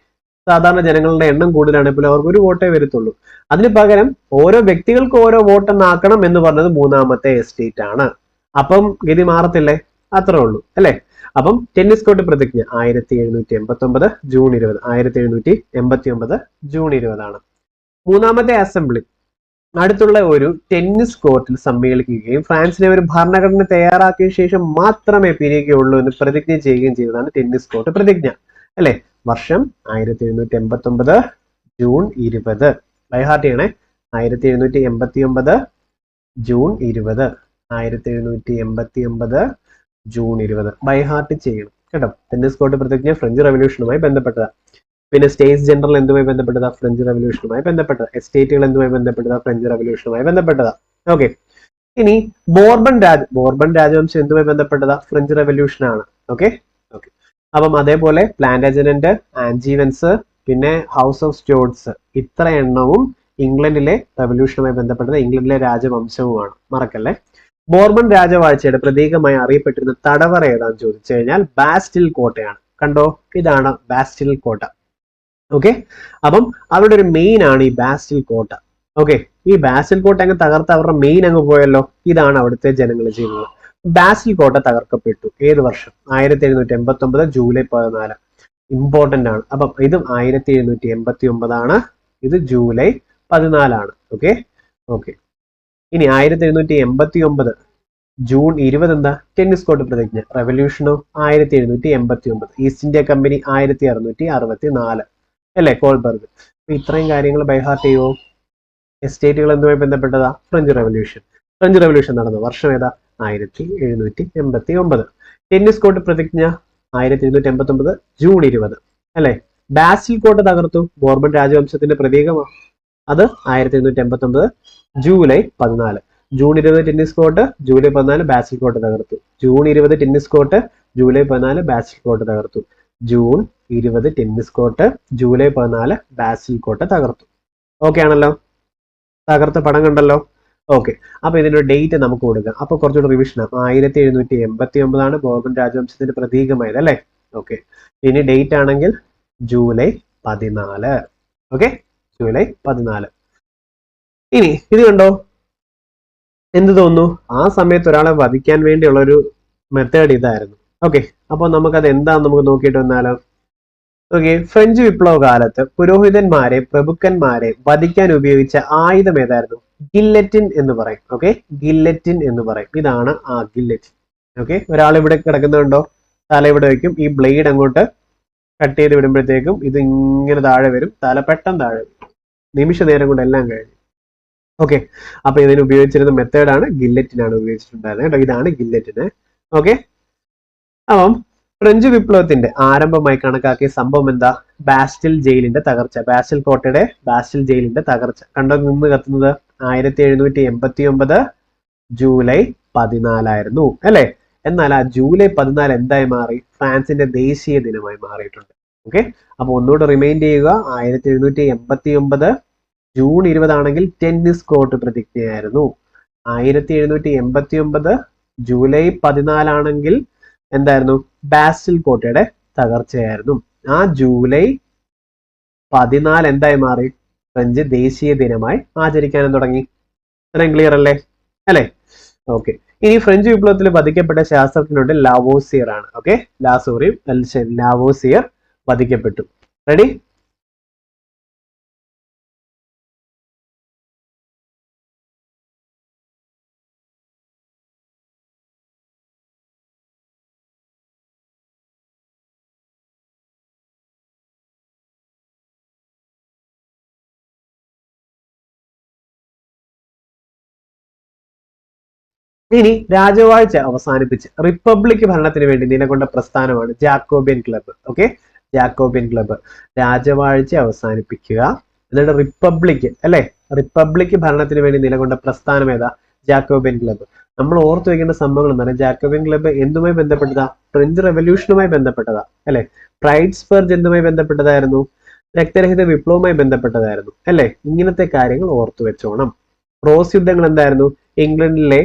സാധാരണ ജനങ്ങളുടെ എണ്ണം കൂടുതലാണ്, ഇപ്പോൾ അവർക്ക് 1 വോട്ടേ വരത്തുള്ളൂ. അതിന് പകരം ഓരോ വ്യക്തികൾക്ക് ഓരോ വോട്ടെന്നാക്കണം എന്ന് പറഞ്ഞത് 3ാമത്തെ എസ്റ്റേറ്റ് ആണ്. അപ്പം ഗതി മാറത്തില്ലേ? അത്രേ ഉള്ളൂ അല്ലെ? അപ്പം ടെന്നീസ് കോർട്ട് പ്രതിജ്ഞ 1789 ജൂൺ 20. 1789 ജൂൺ 20 ആണ്. 3ാമത്തെ അസംബ്ലി അടുത്തുള്ള ഒരു ടെന്നീസ് കോർട്ടിൽ സമ്മേളിക്കുകയും ഫ്രാൻസിനെ ഒരു ഭരണഘടന തയ്യാറാക്കിയ ശേഷം മാത്രമേ പിരിയുകയുള്ളൂ എന്ന് പ്രതിജ്ഞ ചെയ്യുകയും ചെയ്തതാണ് ടെന്നീസ് കോർട്ട് പ്രതിജ്ഞ അല്ലെ? വർഷം 1789 ജൂൺ 20. ബൈഹാർട്ട് ചെയ്യണേ, 1789 ജൂൺ 20. 1789 ജൂൺ 20 ബൈഹാർട്ട് ചെയ്യണം കേട്ടോ. ടെന്നീസ് കോർട്ട് പ്രതിജ്ഞ ഫ്രഞ്ച് റവല്യൂഷനുമായി ബന്ധപ്പെട്ടതാണ്. പിന്നെ സ്റ്റേറ്റ്സ് ജനറൽ എന്തുമായി ബന്ധപ്പെട്ടതാ? ഫ്രഞ്ച് റവല്യൂഷനുമായി ബന്ധപ്പെട്ടത്. എസ്റ്റേറ്റുകൾ എന്തുമായി ബന്ധപ്പെട്ടതാ? ഫ്രഞ്ച് റവല്യൂഷനുമായി ബന്ധപ്പെട്ടതാ. ഓക്കെ, ഇനി ബോർബൺ രാജവംശം എന്തുമായി ബന്ധപ്പെട്ടതാ? ഫ്രഞ്ച് റവല്യൂഷൻ ആണ്. ഓക്കെ ഓക്കെ, അപ്പം അതേപോലെ പ്ലാന്റാജനന്റ്, ആൻജീവൻസ്, പിന്നെ ഹൗസ് ഓഫ് സ്റ്റുവർട്ട്സ്, ഇത്ര എണ്ണവും ഇംഗ്ലണ്ടിലെ റവല്യൂഷനുമായി ബന്ധപ്പെട്ടത്, ഇംഗ്ലണ്ടിലെ രാജവംശവുമാണ്, മറക്കല്ലേ. ബോർബൺ രാജവാഴ്ചയുടെ പ്രതീകമായി അറിയപ്പെട്ടിരുന്ന തടവറ ഏതാണെന്ന് ചോദിച്ചു കഴിഞ്ഞാൽ ബാസ്റ്റിൽ കോട്ടയാണ്. കണ്ടോ, ഇതാണ് ബാസ്റ്റിൽ കോട്ട. ഓക്കെ, അപ്പം അവരുടെ ഒരു മെയിൻ ആണ് ഈ ബാസ്റ്റിൽ കോട്ട. ഓക്കെ, ഈ ബാസ്റ്റിൽ കോട്ട അങ്ങ് തകർത്ത് അവരുടെ മെയിൻ അങ്ങ് പോയല്ലോ. ഇതാണ് അവിടുത്തെ ജനങ്ങൾ ചെയ്യുന്നത്. ബാസ്റ്റിൽ കോട്ട തകർക്കപ്പെട്ടു ഏത് വർഷം? 1789 ജൂലൈ 14. ഇമ്പോർട്ടന്റ് ആണ്. അപ്പം ഇത് 1789 ആണ്, ഇത് ജൂലൈ 14 ആണ്. ഓക്കെ ഓക്കെ, ഇനി 1789 ജൂൺ 20 എന്താ? ടെന്നീസ് കോർട്ട് പ്രതിജ്ഞ. റവല്യൂഷനോ 1789. ഈസ്റ്റ് ഇന്ത്യ കമ്പനി 1664 അല്ലെ? കോൾബർഗ്. ഇത്രയും കാര്യങ്ങൾ ബൈഹാർട്ട് ചെയ്യുമോ? എസ്റ്റേറ്റുകൾ എന്തുമായി ബന്ധപ്പെട്ടതാ? French revolution. ഫ്രഞ്ച് റവല്യൂഷൻ നടന്ന വർഷം ഏതാ? 1789. ടെന്നീസ് കോർട്ട് പ്രതിജ്ഞ 1789 ജൂൺ 20 അല്ലെ? ബാസ്റ്റിൽ കോട്ട തകർത്തു, ബോർബൺ രാജവംശത്തിന്റെ പ്രതീകമാണ്. അത് 1789 July 14. June 20 tennis court, July 14 ബാസ്റ്റിൽ കോട്ട തകർത്തു. ജൂൺ 20 ടെന്നീസ് കോർട്ട്, ജൂലൈ 14 ബാസ്റ്റിൽ കോട്ട തകർത്തു. ജൂൺ 20 ടെന്നീസ് കോർട്ട്, ജൂലൈ 14 ബാസ്റ്റിൽ കോട്ട തകർത്തു. ഓക്കെ ആണല്ലോ? തകർത്ത പടം കണ്ടല്ലോ. ഓക്കെ, അപ്പൊ ഇതിന്റെ ഡേറ്റ് നമുക്ക് കൊടുക്കാം. അപ്പൊ കുറച്ചുകൂടി റിവിഷൻ ആണ്. 1789 ബോർബൺ രാജവംശത്തിന്റെ പ്രതീകമായത് അല്ലേ? ഓക്കെ, ഇനി ഡേറ്റ് ആണെങ്കിൽ ജൂലൈ 14. Okay, July 14. ഇനി ഇത് കണ്ടോ, എന്ത് തോന്നുന്നു? ആ സമയത്ത് ഒരാളെ വധിക്കാൻ വേണ്ടിയുള്ള ഒരു മെത്തേഡ് ഇതായിരുന്നു. ഓക്കെ, അപ്പൊ നമുക്കത് എന്താന്ന് നമുക്ക് നോക്കിയിട്ട് വന്നാലോ. ഓക്കെ, ഫ്രഞ്ച് വിപ്ലവ കാലത്ത് പുരോഹിതന്മാരെ പ്രഭുക്കന്മാരെ വധിക്കാൻ ഉപയോഗിച്ച ആയുധം ഏതായിരുന്നു? ഗില്ലറ്റിൻ എന്ന് പറയും. ഓക്കെ, ഗില്ലറ്റിൻ എന്ന് പറയും. ഇതാണ് ആ ഗില്ലറ്റിൻ. ഓക്കെ, ഒരാൾ ഇവിടെ കിടക്കുന്നുണ്ടോ, തല ഇവിടെ വെക്കും, ഈ ബ്ലേഡ് അങ്ങോട്ട് കട്ട് ചെയ്ത് വിടുമ്പോഴത്തേക്കും ഇത് ഇങ്ങനെ താഴെ വരും, തല പെട്ടെന്ന് താഴെ വരും, നിമിഷ നേരം കൊണ്ട് എല്ലാം കഴിഞ്ഞു. ഓക്കെ, അപ്പൊ ഇതിന് ഉപയോഗിച്ചിരുന്ന മെത്തേഡാണ് ഗില്ലറ്റിനാണ് ഉപയോഗിച്ചിട്ടുണ്ടായിരുന്നത് കേട്ടോ. ഇതാണ് ഗില്ലറ്റിന്. ഓക്കെ, അപ്പം ഫ്രഞ്ച് വിപ്ലവത്തിന്റെ ആരംഭമായി കണക്കാക്കിയ സംഭവം എന്താ? ബാസ്റ്റിൽ ജയിലിന്റെ തകർച്ച. ബാസ്റ്റിൽ കോട്ടയുടെ ബാസ്റ്റിൽ ജയിലിന്റെ തകർച്ച. കണ്ടോ നിന്ന് കത്തുന്നത്? 1789 ജൂലൈ 14 അല്ലെ? എന്നാൽ ആ ജൂലൈ 14 എന്തായി മാറി? ഫ്രാൻസിന്റെ ദേശീയ ദിനമായി മാറിയിട്ടുണ്ട്. ഓക്കെ, അപ്പൊ ഒന്നുകൂടെ റിമൈൻഡ് ചെയ്യുക. 1789 ജൂൺ 20 ആണെങ്കിൽ ടെന്നീസ് കോർട്ട് പ്രതിജ്ഞയായിരുന്നു. 1789 ജൂലൈ 14 ആണെങ്കിൽ എന്തായിരുന്നു? ബാസ്റ്റിൽ കോട്ടയുടെ തകർച്ചയായിരുന്നു. ആ ജൂലൈ 14 എന്തായി മാറി? ഫ്രഞ്ച് ദേശീയ ദിനമായി ആചരിക്കാനും തുടങ്ങി. ഇത്രയും ക്ലിയർ അല്ലേ? അല്ലേ? ഓക്കെ, ഇനി ഫ്രഞ്ച് വിപ്ലവത്തിൽ വധിക്കപ്പെട്ട ശാസ്ത്രജ്ഞനുണ്ട്, ലാവോസിയർ ആണ്. ഓക്കെ, ലാവോസിയർ വധിക്കപ്പെട്ടു. റെഡി? ഇനി രാജവാഴ്ച അവസാനിപ്പിച്ച് റിപ്പബ്ലിക് ഭരണത്തിന് വേണ്ടി നിലകൊണ്ട പ്രസ്ഥാനമാണ് Jacobin club. Okay, Jacobin club. രാജവാഴ്ച അവസാനിപ്പിക്കുക, എന്നിട്ട് റിപ്പബ്ലിക് അല്ലെ, റിപ്പബ്ലിക് ഭരണത്തിന് വേണ്ടി നിലകൊണ്ട പ്രസ്ഥാനം ഏതാ? Jacobian club. നമ്മൾ ഓർത്തു വെക്കേണ്ട സംഭവങ്ങൾ എന്ന് പറഞ്ഞാൽ ജാക്കോബിയൻ ക്ലബ്ബ് എന്തുമായി ബന്ധപ്പെട്ടതാ? ഫ്രഞ്ച് റെവല്യൂഷനുമായി ബന്ധപ്പെട്ടതാ അല്ലെ? പ്രൈഡ്സ്ബർഗ് എന്തുമായി ബന്ധപ്പെട്ടതായിരുന്നു? രക്തരഹിത വിപ്ലവവുമായി ബന്ധപ്പെട്ടതായിരുന്നു അല്ലെ? ഇങ്ങനത്തെ കാര്യങ്ങൾ ഓർത്തു വെച്ചോണം. റോസ് യുദ്ധങ്ങൾ എന്തായിരുന്നു? ഇംഗ്ലണ്ടിലെ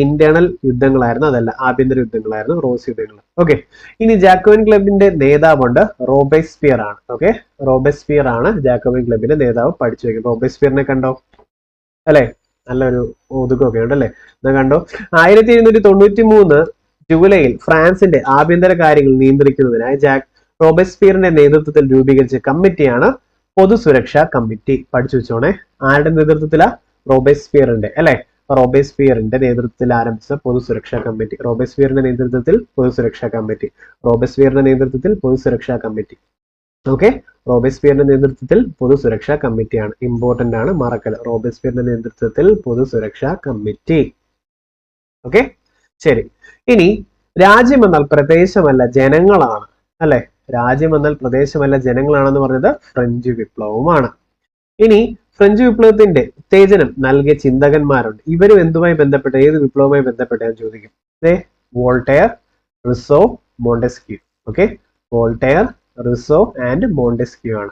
ഇന്റേണൽ യുദ്ധങ്ങളായിരുന്നു, അതല്ല ആഭ്യന്തര യുദ്ധങ്ങളായിരുന്നു റോസ് യുദ്ധങ്ങൾ. ഓക്കെ, ഇനി ജാക്കോബിൻ ക്ലബിന്റെ നേതാവുണ്ട്, റോബേസ്പിയർ ആണ്. ഓക്കെ, റോബേസ്പിയർ ആണ് ജാക്കോബിൻ ക്ലബിന്റെ നേതാവ്. പഠിച്ചു വെക്കും. റോബേസ്പിയറിനെ കണ്ടോ അല്ലെ? നല്ലൊരു ഒതുക്കൊക്കെ ഉണ്ട് അല്ലെ? എന്നാ കണ്ടോ. 1793 ജൂലൈയിൽ ഫ്രാൻസിന്റെ ആഭ്യന്തര കാര്യങ്ങൾ നിയന്ത്രിക്കുന്നതിനായി റോബേസ്പിയറിന്റെ നേതൃത്വത്തിൽ രൂപീകരിച്ച കമ്മിറ്റിയാണ് പൊതുസുരക്ഷാ കമ്മിറ്റി. പഠിച്ചു വെച്ചോണേ. ആരുടെ നേതൃത്വത്തിലാ? റോബേസ്പിയറിന്റെ അല്ലെ? റോബേസ്പിയറിന്റെ നേതൃത്വത്തിൽ ആരംഭിച്ച പൊതുസുരക്ഷാ കമ്മിറ്റി. റോബേസ്പിയറിന്റെ നേതൃത്വത്തിൽ പൊതുസുരക്ഷാ കമ്മിറ്റി. റോബേസ്പിയറിന്റെ നേതൃത്വത്തിൽ പൊതുസുരക്ഷാ കമ്മിറ്റി. ഓക്കെ, റോബേസ്പിയറിന്റെ നേതൃത്വത്തിൽ പൊതുസുരക്ഷാ കമ്മിറ്റിയാണ്. ഇമ്പോർട്ടന്റ് ആണ്, മറക്കൽ. റോബേസ്പിയറിന്റെ നേതൃത്വത്തിൽ പൊതുസുരക്ഷാ കമ്മിറ്റി. ഓക്കെ, ശരി. ഇനി രാജ്യം എന്നാൽ പ്രദേശമല്ല ജനങ്ങളാണ് അല്ലെ? രാജ്യം എന്നാൽ പ്രദേശമല്ല ജനങ്ങളാണെന്ന് പറഞ്ഞത് ഫ്രഞ്ച് വിപ്ലവമാണ്. ഇനി ഫ്രഞ്ച് വിപ്ലവത്തിന്റെ ഉത്തേജനം നൽകിയ ചിന്തകന്മാരുണ്ട്. ഇവരും എന്തുമായി ബന്ധപ്പെട്ട, ഏത് വിപ്ലവവുമായി ബന്ധപ്പെട്ട ഞാൻ ചോദിക്കും. വോൾട്ടയർ, റിസോ, മോണ്ടെസ്ക്യൂ. ഓക്കെ, വോൾട്ടയർ, റിസോ ആൻഡ് മോണ്ടെസ്ക്യൂ ആണ്.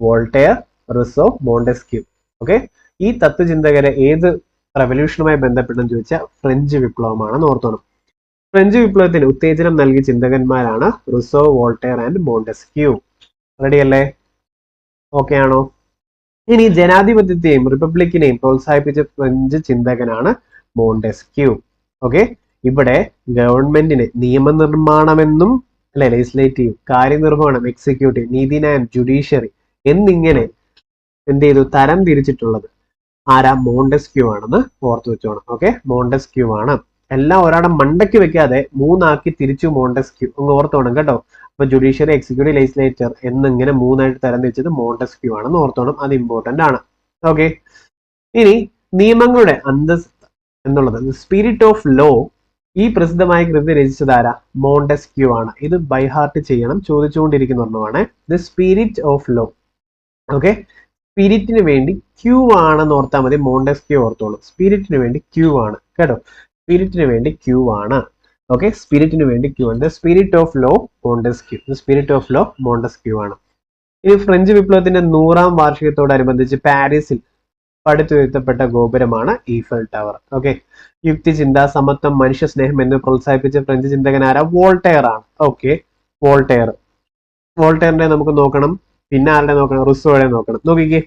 വോൾട്ടയർ, റിസോ, മോണ്ടെസ്ക്യൂ. ഓക്കെ, ഈ തത്വചിന്തകരെ ഏത് റെവല്യൂഷനുമായി ബന്ധപ്പെട്ടെന്ന് ചോദിച്ചാൽ ഫ്രഞ്ച് വിപ്ലവമാണെന്ന് ഓർത്തോണം. ഫ്രഞ്ച് വിപ്ലവത്തിന് ഉത്തേജനം നൽകിയ ചിന്തകന്മാരാണ് റിസോ, വോൾട്ടയർ ആൻഡ് മോണ്ടെസ്ക്യൂ. റെഡി അല്ലേ? ഓക്കെ ആണോ? ഇനി ജനാധിപത്യത്തെയും റിപ്പബ്ലിക്കിനെയും പ്രോത്സാഹിപ്പിച്ച ഫ്രഞ്ച് ചിന്തകനാണ് മോണ്ടെസ്ക്യൂ. ഓക്കെ, ഇവിടെ ഗവൺമെന്റിന് നിയമനിർമ്മാണമെന്നും അല്ലെ, ലെജിസ്ലേറ്റീവ്, കാര്യനിർവഹണം, എക്സിക്യൂട്ടീവ്, നീതിന്യായം, ജുഡീഷ്യറി എന്നിങ്ങനെ എന്ത് ചെയ്തു? തരം തിരിച്ചിട്ടുള്ളത് ആരാ? മോണ്ടെസ്ക്യൂ ആണെന്ന് ഓർത്തു വെച്ചോണം. ഓക്കെ, മോണ്ടെസ്ക്യൂ ആണ്. എല്ലാം ഒരാടെ മണ്ടയ്ക്ക് വെക്കാതെ മൂന്നാക്കി തിരിച്ചു മോണ്ടെസ്ക്യൂ അങ്ങ് ഓർത്തോണം കേട്ടോ. അപ്പൊ ജുഡീഷ്യറി, എക്സിക്യൂട്ടീവ്, ലെജിസ്ലേച്ചർ എന്നിങ്ങനെ മൂന്നായിട്ട് തരംതിരിച്ചത് മോണ്ടെസ്ക്യൂ ആണെന്ന് ഓർത്തോണം. അത് ഇമ്പോർട്ടന്റ് ആണ്. ഓക്കെ, ഇനി നിയമങ്ങളുടെ അന്തസ്ഥ എന്നുള്ളത് സ്പിരിറ്റ് ഓഫ് ലോ, ഈ പ്രസിദ്ധമായ കൃതി രചിച്ചത് ആരാ? മോണ്ടെസ്ക്യൂ ആണ്. ഇത് ബൈഹാർട്ട് ചെയ്യണം, ചോദിച്ചുകൊണ്ടിരിക്കുന്ന ഒന്നുമാണ്. The spirit of law. Okay, സ്പിരിറ്റിന് വേണ്ടി ക്യൂ ആണെന്ന് ഓർത്താൽ മതി. മോണ്ടെസ്ക്യൂ ഓർത്തോളൂ. സ്പിരിറ്റിന് വേണ്ടി ക്യൂ ആണ് കേട്ടോ. സ്പിരിറ്റിന് വേണ്ടി ക്യൂ ആണ്. ഓക്കെ, സ്പിരിറ്റിന് വേണ്ടി ക്യൂ ആണ്. Spirit of law, Montesquieu. Spirit of law, Montesquieu ആണ്. ഇനി ഫ്രഞ്ച് വിപ്ലവത്തിന്റെ 100ാം വാർഷികത്തോടനുബന്ധിച്ച് പാരീസിൽ പടുത്തുയർത്തപ്പെട്ട ഗോപുരമാണ് ഈഫൽ ടവർ. ഓക്കെ, യുക്തി, ചിന്ത, സമത്വം, മനുഷ്യ സ്നേഹം എന്ന് പ്രോത്സാഹിപ്പിച്ച ഫ്രഞ്ച് ചിന്തകനാര വോൾട്ടയർ ആണ്. Okay, Voltaire. വോൾട്ടയറിന്റെ നമുക്ക് നോക്കണം. പിന്നെ ആരുടെ നോക്കണം? റുസോയുടെ നോക്കണം. നോക്കിക്കേ,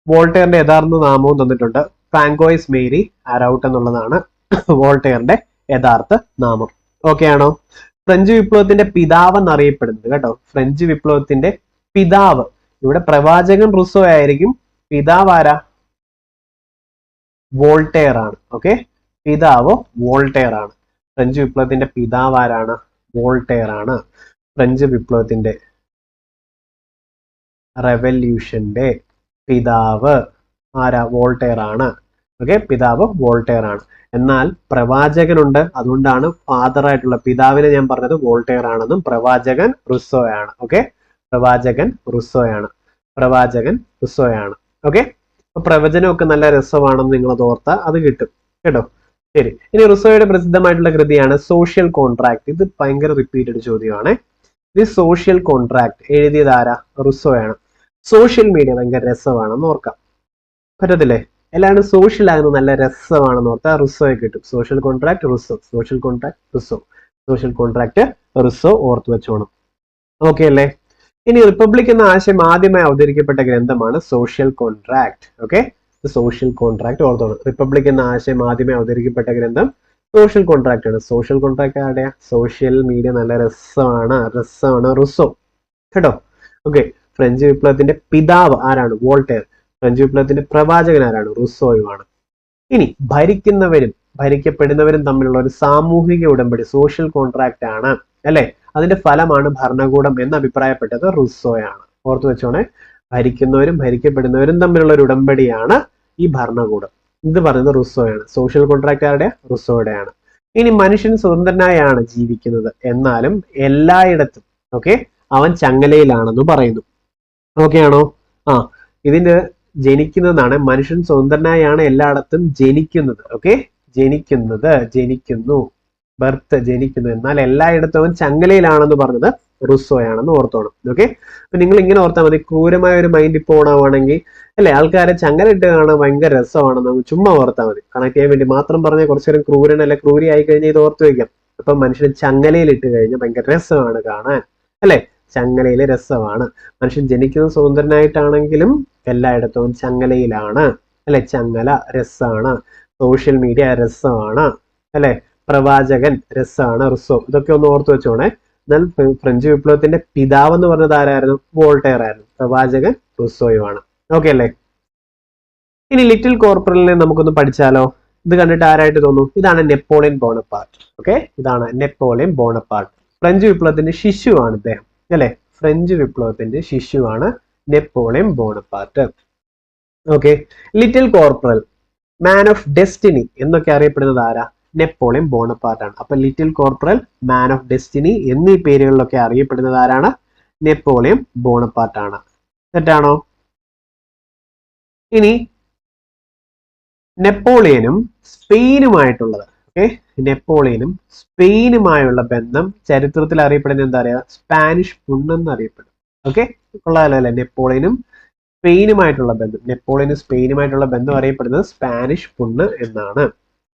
വോൾട്ടയറിന്റെ യഥാർത്ഥ നാമവും തന്നിട്ടുണ്ട്. ഫ്രാങ്കോയിസ് മേരി അറൗട്ട് എന്നുള്ളതാണ് വോൾട്ടയറിന്റെ യഥാർത്ഥ നാമം. ഓക്കെ ആണോ? ഫ്രഞ്ച് വിപ്ലവത്തിന്റെ പിതാവ് എന്നറിയപ്പെടുന്നത് കേട്ടോ. ഫ്രഞ്ച് വിപ്ലവത്തിന്റെ പിതാവ്. ഇവിടെ പ്രവാചകൻ റുസോ ആയിരിക്കും. പിതാവ് ആരാ? വോൾട്ടയർ ആണ്. ഓക്കെ, പിതാവ് വോൾട്ടയർ ആണ്. ഫ്രഞ്ച് വിപ്ലവത്തിന്റെ പിതാവ് ആരാണ്? വോൾട്ടയർ ആണ്. ഫ്രഞ്ച് വിപ്ലവത്തിന്റെ റെവല്യൂഷന്റെ പിതാവ് ആരാ? വോൾട്ടയർ ആണ്. ഓക്കെ, പിതാവ് വോൾട്ടയർ ആണ്. എന്നാൽ പ്രവാചകനുണ്ട്, അതുകൊണ്ടാണ് ഫാദർ ആയിട്ടുള്ള പിതാവിനെ ഞാൻ പറഞ്ഞത് വോൾട്ടയർ ആണെന്നും പ്രവാചകൻ റുസോയാണ്. ഓക്കെ, പ്രവാചകൻ റുസോയാണ്. പ്രവാചകൻ റുസോയാണ്. ഓക്കെ, അപ്പൊ പ്രവചനമൊക്കെ നല്ല രസമാണെന്ന് നിങ്ങളത് ഓർത്താ അത് കിട്ടും കേട്ടോ. ശരി, ഇനി റുസോയുടെ പ്രസിദ്ധമായിട്ടുള്ള കൃതിയാണ് സോഷ്യൽ കോൺട്രാക്ട്. ഇത് ഭയങ്കര റിപ്പീറ്റഡ് ചോദ്യമാണ്. ഇത് സോഷ്യൽ കോൺട്രാക്ട് എഴുതിയത് ആരാ? റുസോയാണ്. സോഷ്യൽ മീഡിയ ഭയങ്കര രസമാണെന്ന് ഓർക്കാം. പറ്റത്തില്ലേ? എല്ലാവരും സോഷ്യൽ ആകുന്നത് നല്ല രസമാണെന്ന് ഓർത്താൽ റുസോയെ കിട്ടും. Social contract Rousseau, social contract Rousseau, social contract Rousseau ഓർത്തു വെച്ചോണം. ഓക്കെ അല്ലേ? ഇനി റിപ്പബ്ലിക് എന്ന ആശയം ആദ്യമായി അവതരിക്കപ്പെട്ട ഗ്രന്ഥമാണ് social contract. Okay, social contract ഓർത്തോണം. റിപ്പബ്ലിക് എന്ന ആശയം ആദ്യമായി അവതരിക്കപ്പെട്ട ഗ്രന്ഥം സോഷ്യൽ കോൺട്രാക്ട് ആണ്. സോഷ്യൽ കോൺട്രാക്ട് ആരുടെയാ? സോഷ്യൽ മീഡിയ നല്ല രസമാണ് റുസോ കേട്ടോ. ഓക്കെ, ഫ്രഞ്ച് വിപ്ലവത്തിന്റെ പിതാവ് ആരാണ്? വോൾട്ടയർ. ഫ്രഞ്ച് വിപ്ലവത്തിന്റെ പ്രവാചകൻ ആരാണ്? റുസോയുമാണ്. ഇനി ഭരിക്കുന്നവരും ഭരിക്കപ്പെടുന്നവരും തമ്മിലുള്ള ഒരു സാമൂഹിക ഉടമ്പടി സോഷ്യൽ കോൺട്രാക്ട് ആണ് അല്ലെ. അതിന്റെ ഫലമാണ് ഭരണകൂടം എന്ന് അഭിപ്രായപ്പെട്ടത് റുസോയാണ്. ഓർത്തു വെച്ചോണേ, ഭരിക്കുന്നവരും ഭരിക്കപ്പെടുന്നവരും തമ്മിലുള്ള ഒരു ഉടമ്പടിയാണ് ഈ ഭരണകൂടം. ഇത് പറയുന്നത് റുസോയാണ്. സോഷ്യൽ കോൺട്രാക്ട് ആരുടെ? റുസോയുടെയാണ്. ഇനി മനുഷ്യൻ സ്വതന്ത്രനായാണ് ജീവിക്കുന്നത്, എന്നാലും എല്ലായിടത്തും ഓക്കെ അവൻ ചങ്ങലയിലാണെന്ന് പറയുന്നു. ഓക്കെ ആണോ? ഇതിന്റെ ജനിക്കുന്നതാണ്. മനുഷ്യൻ സ്വതന്ത്രനായാണ് എല്ലായിടത്തും ജനിക്കുന്നത്. ഓക്കെ, ജനിക്കുന്നു, ബർത്ത്, ജനിക്കുന്നു. എന്നാൽ എല്ലായിടത്തും അവൻ ചങ്ങലയിലാണെന്ന് പറഞ്ഞത് റുസോയാണെന്ന് ഓർത്തോണം. ഓക്കെ, അപ്പൊ നിങ്ങൾ ഇങ്ങനെ ഓർത്താൽ മതി. ക്രൂരമായ ഒരു മൈൻഡ് പോകണമെങ്കിൽ അല്ലെ, ആൾക്കാരെ ചങ്ങലയിട്ട് കാണാൻ ഭയങ്കര രസമാണെന്ന് ചുമ്മാ ഓർത്താൽ മതി. കണക്ട് ചെയ്യാൻ വേണ്ടി മാത്രം പറഞ്ഞാൽ കുറച്ചു നേരം ക്രൂരൻ അല്ലെ ക്രൂരി ആയി കഴിഞ്ഞാൽ ഇത് ഓർത്ത് വയ്ക്കാം. അപ്പൊ മനുഷ്യന് ചങ്ങലയിൽ ഇട്ട് കഴിഞ്ഞാൽ ഭയങ്കര രസമാണ് കാണാൻ അല്ലെ. ചങ്ങലയിലെ രസമാണ്. മനുഷ്യൻ ജനിക്കുന്നത് സ്വതന്ത്രനായിട്ടാണെങ്കിലും എല്ലായിടത്തും ചങ്ങലയിലാണ് അല്ലെ. ചങ്ങല രസമാണ്. സോഷ്യൽ മീഡിയ രസമാണ് അല്ലെ. പ്രവാചകൻ രസമാണ് റുസോ. ഇതൊക്കെ ഒന്ന് ഓർത്തു വെച്ചോണേ. എന്നാൽ ഫ്രഞ്ച് വിപ്ലവത്തിന്റെ പിതാവ് എന്ന് പറഞ്ഞത് ആരായിരുന്നു? വോൾട്ടയർ ആയിരുന്നു. പ്രവാചകൻ റുസോയുമാണ്. ഓക്കെ അല്ലേ? ഇനി ലിറ്റിൽ കോർപ്പറലിനെ നമുക്കൊന്ന് പഠിച്ചാലോ? ഇത് കണ്ടിട്ട് ആരായിട്ട് തോന്നും? ഇതാണ് നെപ്പോളിയൻ ബോണപ്പാർട്ട്. ഓക്കെ, ഇതാണ് നെപ്പോളിയൻ ബോണപ്പാർട്ട്. ഫ്രഞ്ച് വിപ്ലവത്തിന്റെ ശിശുവാണ് ഇദ്ദേഹം അല്ലെ. ഫ്രഞ്ച് വിപ്ലവത്തിന്റെ ശിശുവാണ് Napoleon Bonaparte. Okay, little corporal, man of destiny എന്നൊക്കെ അറിയപ്പെടുന്നത് ആരാ? നെപ്പോളിയൻ ബോണപ്പാർട്ട് ആണ്. അപ്പൊ little corporal, man of destiny എന്നീ പേരുകളിലൊക്കെ അറിയപ്പെടുന്നത് ആരാണ്? നെപ്പോളിയൻ ബോണപ്പാർട്ട് ആണ്. തെറ്റാണോ? ഇനി നെപ്പോളിയനും സ്പെയിനുമായിട്ടുള്ളത് നെപ്പോളിയനും സ്പെയിനുമായുള്ള ബന്ധം ചരിത്രത്തിൽ അറിയപ്പെടുന്നത് എന്താ പറയുക? സ്പാനിഷ് പുണ്ണെന്ന് അറിയപ്പെടും. ഓക്കെ, കൊള്ളാലോ അല്ലെ? നെപ്പോളിയനും സ്പെയിനുമായിട്ടുള്ള ബന്ധം, നെപ്പോളിയനും സ്പെയിനുമായിട്ടുള്ള ബന്ധം അറിയപ്പെടുന്നത് സ്പാനിഷ് പുണ്ണ് എന്നാണ്.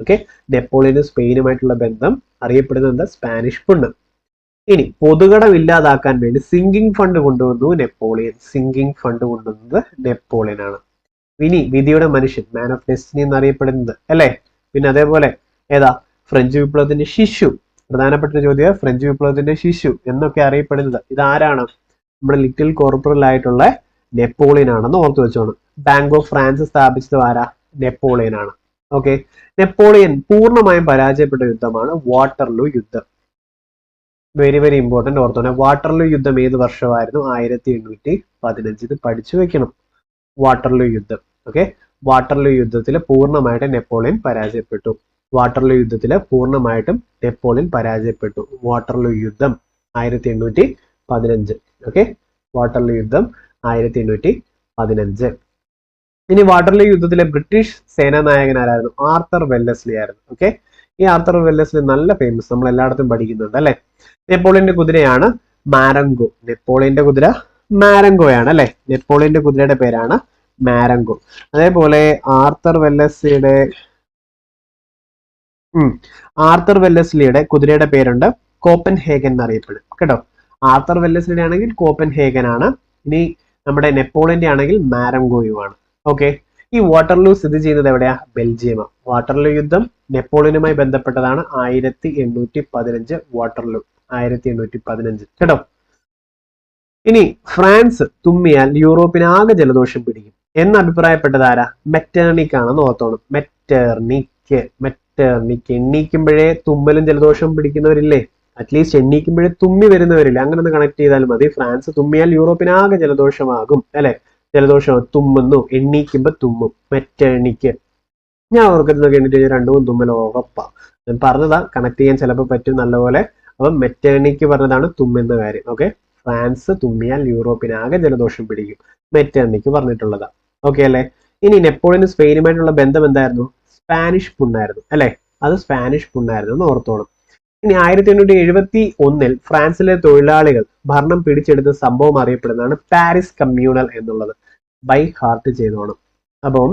ഓക്കെ, നെപ്പോളിയനും സ്പെയിനുമായിട്ടുള്ള ബന്ധം അറിയപ്പെടുന്നത് എന്താ? സ്പാനിഷ് പുണ്ണ്. ഇനി പൊതുകടം ഇല്ലാതാക്കാൻ വേണ്ടി സിങ്കിങ് ഫണ്ട് കൊണ്ടുവന്നു നെപ്പോളിയൻ. സിങ്കിങ് ഫണ്ട് കൊണ്ടുവന്നത് നെപ്പോളിയൻ ആണ്. ഇനി വിധിയുടെ മനുഷ്യൻ, മാൻ ഓഫ് ഡെസ്റ്റിനി എന്നറിയപ്പെടുന്നത് അല്ലെ. പിന്നെ അതേപോലെ ഏതാ? ഫ്രഞ്ച് വിപ്ലവത്തിന്റെ ശിശു. പ്രധാനപ്പെട്ട ചോദ്യം, ഫ്രഞ്ച് വിപ്ലവത്തിന്റെ ശിശു എന്നൊക്കെ അറിയപ്പെടുന്നത് ഇതാരാണ്? നമ്മുടെ ലിറ്റിൽ കോർപ്പറൽ ആയിട്ടുള്ള നെപ്പോളിയൻ ആണെന്ന് ഓർത്തു വെച്ചോണം. ബാങ്ക് ഓഫ് ഫ്രാൻസ് സ്ഥാപിച്ചത് ആരാ? നെപ്പോളിയൻ ആണ്. ഓക്കെ, നെപ്പോളിയൻ പൂർണ്ണമായും പരാജയപ്പെട്ട യുദ്ധമാണ് വാട്ടർലൂ യുദ്ധം. വെരി വെരി ഇമ്പോർട്ടന്റ് ഓർത്തോണെ. വാട്ടർലൂ യുദ്ധം ഏത് വർഷമായിരുന്നു? 1815. ഇത് പഠിച്ചു വെക്കണം. വാട്ടർലൂ യുദ്ധം. ഓക്കെ, വാട്ടർലൂ യുദ്ധത്തിൽ പൂർണ്ണമായിട്ട് നെപ്പോളിയൻ പരാജയപ്പെട്ടു. വാട്ടർലൂ യുദ്ധത്തിൽ പൂർണ്ണമായിട്ടും നെപ്പോളിയൻ പരാജയപ്പെട്ടു. വാട്ടർലൂ യുദ്ധം 1815. ഓക്കെ, വാട്ടർലൂ യുദ്ധം 1815. ഇനി വാട്ടർലൂ യുദ്ധത്തിലെ ബ്രിട്ടീഷ് സേനാനായകൻ ആരായിരുന്നു? ആർത്തർ വെല്ലസ്ലി ആയിരുന്നു. ഓക്കെ, ഈ ആർത്തർ വെല്ലസ്ലി നല്ല ഫേമസ്, നമ്മൾ എല്ലായിടത്തും പഠിക്കുന്നുണ്ട് അല്ലെ. നെപ്പോളിയന്റെ കുതിരയാണ് മാരംഗോ. നെപ്പോളിയന്റെ കുതിര മാരംഗോയാണ് അല്ലെ. നെപ്പോളിയന്റെ കുതിരയുടെ പേരാണ് മാരങ്കോ. അതേപോലെ ആർത്തർ വെല്ലസ്ലിയുടെ കുതിരയുടെ പേരുണ്ട് കോപ്പൻഹേഗൻ എന്നറിയപ്പെടും കേട്ടോ. ആർത്തർ വെല്ലസ്ലിയുടെ ആണെങ്കിൽ കോപ്പൻഹേഗൻ ആണ്. ഇനി നമ്മുടെ നെപ്പോളിയന്റെ ആണെങ്കിൽ മാരങ്കോയുമാണ്. ഓക്കെ, ഈ വാട്ടർലൂ സ്ഥിതി ചെയ്യുന്നത് എവിടെയാ? ബെൽജിയമാണ്. വാട്ടർലൂ യുദ്ധം നെപ്പോളിയനുമായി ബന്ധപ്പെട്ടതാണ്. 1815 വാട്ടർലൂ, 1815 കേട്ടോ. ഇനി ഫ്രാൻസ് തുമ്മിയാൽ യൂറോപ്പിനാകെ ജലദോഷം പിടിക്കും എന്ന് അഭിപ്രായപ്പെട്ടത് ആരാ? മെറ്റേർണിക് ആണെന്ന് ഓർത്തോണം. മെറ്റേർണിക്. എണ്ണീക്കുമ്പോഴേ തുമ്മലും ജലദോഷവും പിടിക്കുന്നവരില്ലേ? അറ്റ്ലീസ്റ്റ് എണ്ണീക്കുമ്പോഴേ തുമ്മി വരുന്നവരില്ലേ? അങ്ങനെ ഒന്ന് കണക്ട് ചെയ്താൽ മതി. ഫ്രാൻസ് തുമ്മിയാൽ യൂറോപ്പിനാകെ ജലദോഷമാകും അല്ലെ? ജലദോഷം തുമ്മുന്നു, എണ്ണീക്കുമ്പോ തുമ്മും. മെറ്റേർണിക്. ഞാൻ ഓർക്കുന്നതൊക്കെ എണ്ണിട്ട് 2-3 തുമ്മൽ ഉറപ്പാ. ഞാൻ പറഞ്ഞതാ, കണക്ട് ചെയ്യാൻ ചിലപ്പോൾ പറ്റും നല്ലപോലെ. അപ്പം മെറ്റേർണിക് പറഞ്ഞതാണ് തുമ്മുന്ന കാര്യം. ഓക്കെ, ഫ്രാൻസ് തുമ്മിയാൽ യൂറോപ്പിനാകെ ജലദോഷം പിടിക്കും. മെറ്റേർണിക് പറഞ്ഞിട്ടുള്ളതാ. ഓക്കെ അല്ലെ? ഇനി നെപ്പോളിയന് സ്പെയിനുമായിട്ടുള്ള ബന്ധം എന്തായിരുന്നു? സ്പാനിഷ് പുണ്ണായിരുന്നു അല്ലെ? അത് സ്പാനിഷ് പുണ്ണായിരുന്നു എന്ന് ഓർത്തോണം. ഇനി 1871 ഫ്രാൻസിലെ തൊഴിലാളികൾ ഭരണം പിടിച്ചെടുത്ത സംഭവം അറിയപ്പെടുന്നതാണ് പാരീസ് കമ്മ്യൂണൽ എന്നുള്ളത്. ബൈ ഹാർട്ട് ചെയ്തോണം. അപ്പം